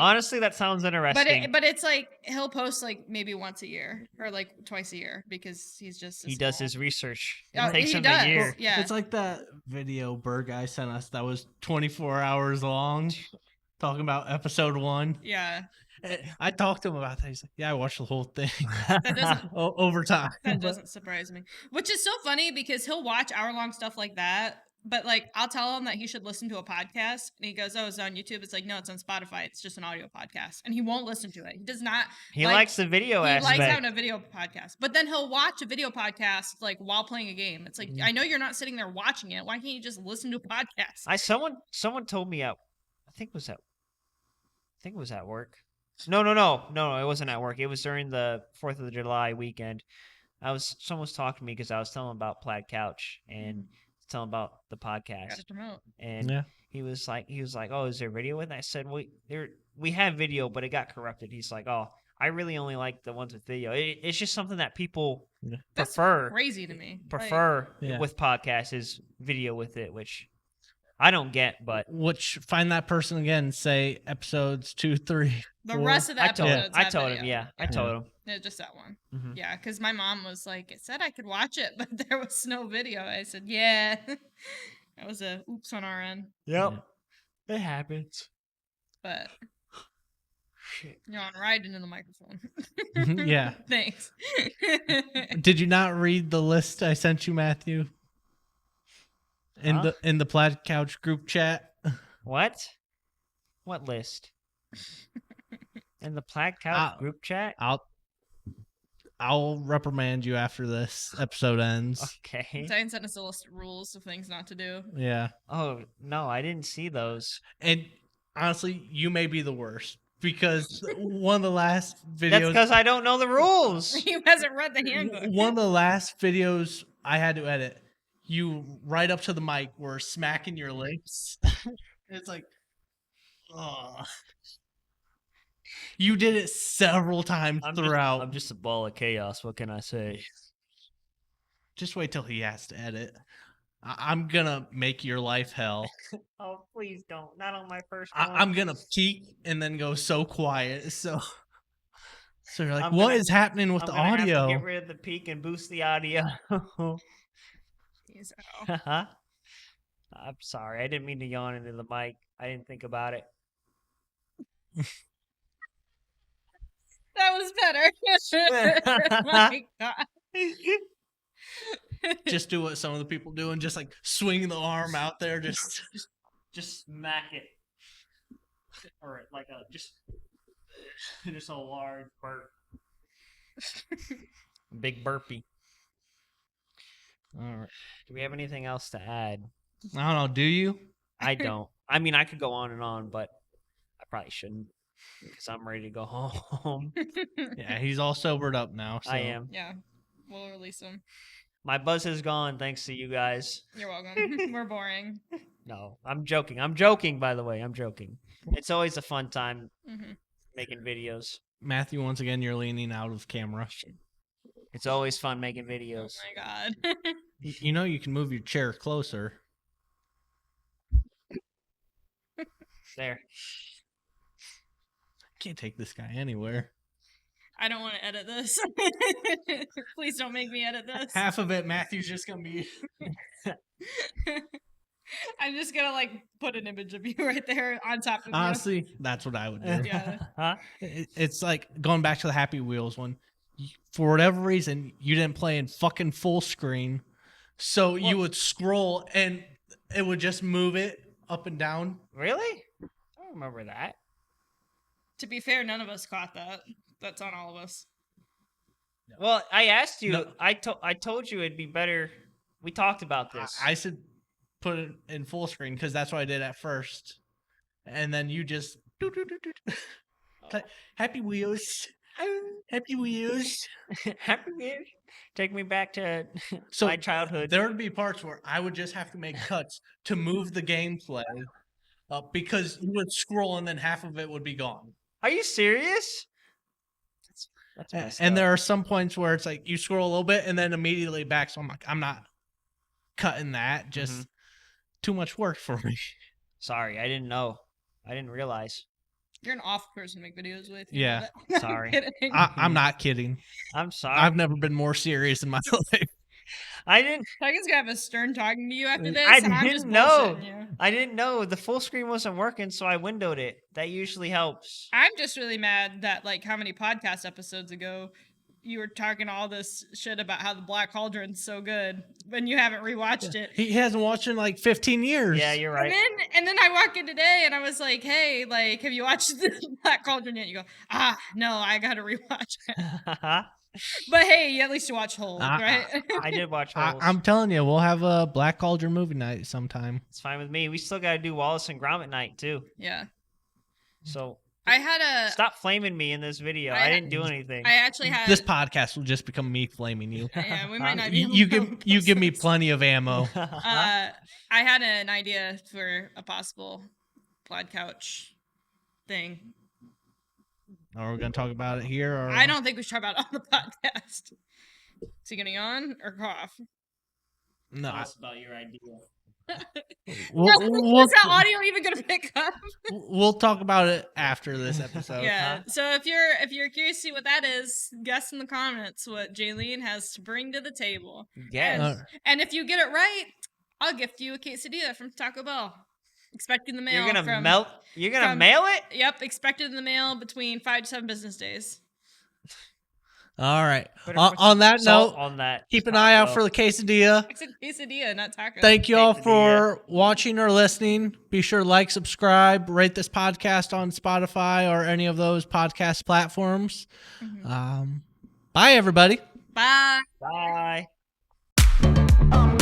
Honestly, that sounds interesting. But it's he'll post maybe once a year or twice a year because he's just he does his research. It takes him a year. Yeah, it's like that video Bird guy sent us that was 24 hours long, talking about episode 1. Yeah. I talked to him about that. He's like, "Yeah, I watched the whole thing." That doesn't over time. That doesn't surprise me. Which is so funny because he'll watch hour-long stuff like that. But I'll tell him that he should listen to a podcast, and he goes, "Oh, it's on YouTube." It's no, it's on Spotify. It's just an audio podcast, and he won't listen to it. He does not. He likes the video aspect. He likes having a video podcast, but then he'll watch a video podcast while playing a game. It's I know you're not sitting there watching it. Why can't you just listen to a podcast? Someone told me I think it was at work. No, it wasn't at work. It was during the 4th of July weekend. Someone was talking to me because I was telling him about Plaid Couch and telling about the podcast. Gotta promote. And he was like, "Oh, is there video with it?" I said, "We have video, but it got corrupted." He's like, "Oh, I really only like the ones with video. It's just something that people prefer." That's crazy to me. With podcasts is video with it, which I don't get, but which find that person again. Say episodes 2, 3, The 4. rest of the episodes. I told him. Yeah, I told him. Yeah, just that one. Mm-hmm. Yeah, because my mom was like, it said I could watch it, but there was no video. I said, yeah. That was a oops on our end. Yep. Yeah. It happens. But you're on right into the microphone. Yeah. Thanks. Did you not read the list I sent you, Matthew? In the Plaid Couch group chat? What? What list? In the Plaid Couch group chat? I'll reprimand you after this episode ends. Okay. Tegan sent us a list of rules of things not to do. Yeah. Oh, no, I didn't see those. And honestly, you may be the worst because one of the last videos... That's because I don't know the rules. He hasn't read the handbook. One of the last videos I had to edit, you right up to the mic were smacking your lips. It's like, oh. You did it several times throughout. I'm just a ball of chaos. What can I say? Just wait till he has to edit. I'm gonna make your life hell. Oh, please don't. Not on my first one. I'm gonna peek and then go so quiet. So you're like, what is happening with the audio? Have to get rid of the peak and boost the audio. I'm sorry. I didn't mean to yawn into the mic. I didn't think about it. That was better. My God. Just do what some of the people do and just like swing the arm out there, just smack it, or like just a large burp, big burpee. All right. Do we have anything else to add? I don't know. Do you? I don't. I mean, I could go on and on, but I probably shouldn't because I'm ready to go home. Yeah, he's all sobered up now. So. I am. Yeah, we'll release him. My buzz is gone thanks to you guys. You're welcome. We're boring. No, I'm joking. I'm joking, by the way. I'm joking. It's always a fun time making videos. Matthew, once again, you're leaning out of camera. It's always fun making videos. Oh, my God. You know you can move your chair closer. There. Can't take this guy anywhere. I don't want to edit this. Please don't make me edit this. Half of it, Matthew's just going to be... I'm just going to, like, put an image of you right there on top of Honestly, that's what I would do. Yeah. Huh? It's like going back to the Happy Wheels one. For whatever reason, you didn't play in fucking full screen. So you would scroll and it would just move it up and down. Really? I don't remember that. To be fair, none of us caught that. That's on all of us. Well, I asked you. No. I told you it'd be better. We talked about this. I said put it in full screen because that's what I did at first. And then you just... Happy Wheels. Happy Wheels. Happy Wheels. Take me back to my childhood. There would be parts where I would just have to make cuts to move the gameplay up because you would scroll and then half of it would be gone. Are you serious? That's and there are some points where it's like you scroll a little bit and then immediately back. So I'm like, I'm not cutting that. Just too much work for me. Sorry, I didn't know. I didn't realize. You're an awful person to make videos with. Yeah. Sorry. I'm not kidding. I'm sorry. I've never been more serious in my life. I didn't. Tegan's gonna have a stern talking to you after this. I I'm didn't just know. You. I didn't know the full screen wasn't working, so I windowed it. That usually helps. I'm just really mad that like how many podcast episodes ago you were talking all this shit about how the Black Cauldron's so good when you haven't rewatched it. He hasn't watched it in like 15 years. Yeah, you're right. And then I walk in today and I was like, hey, like, have you watched the Black Cauldron yet? You go, no, I gotta rewatch it. But hey, at least you watch Hold, right? I did watch Hold. I'm telling you, we'll have a Black Cauldron movie night sometime. It's fine with me. We still got to do Wallace and Gromit night, too. Yeah. So I had a... Stop flaming me in this video. I didn't do anything. I actually had... This podcast will just become me flaming you. Yeah, we might not be... You give me plenty of ammo. I had an idea for a possible Plaid Couch thing. Are we going to talk about it here? Or? I don't think we should talk about it on the podcast. Is he going to yawn or cough? No. Tell us about your idea. Is that audio even gonna pick up? We'll talk about it after this episode. Yeah. So if you're curious to see what that is, guess in the comments what Jaylene has to bring to the table. Yes. And if you get it right, I'll gift you a quesadilla from Taco Bell. Expecting the mail. You're gonna mail it? Yep. Expected in the mail between 5 to 7 business days. All right. On that note, keep an eye out for the quesadilla. I said quesadilla, not taco. Thank you all for watching or listening. Be sure to like, subscribe, rate this podcast on Spotify or any of those podcast platforms. Bye, everybody. Bye. Bye.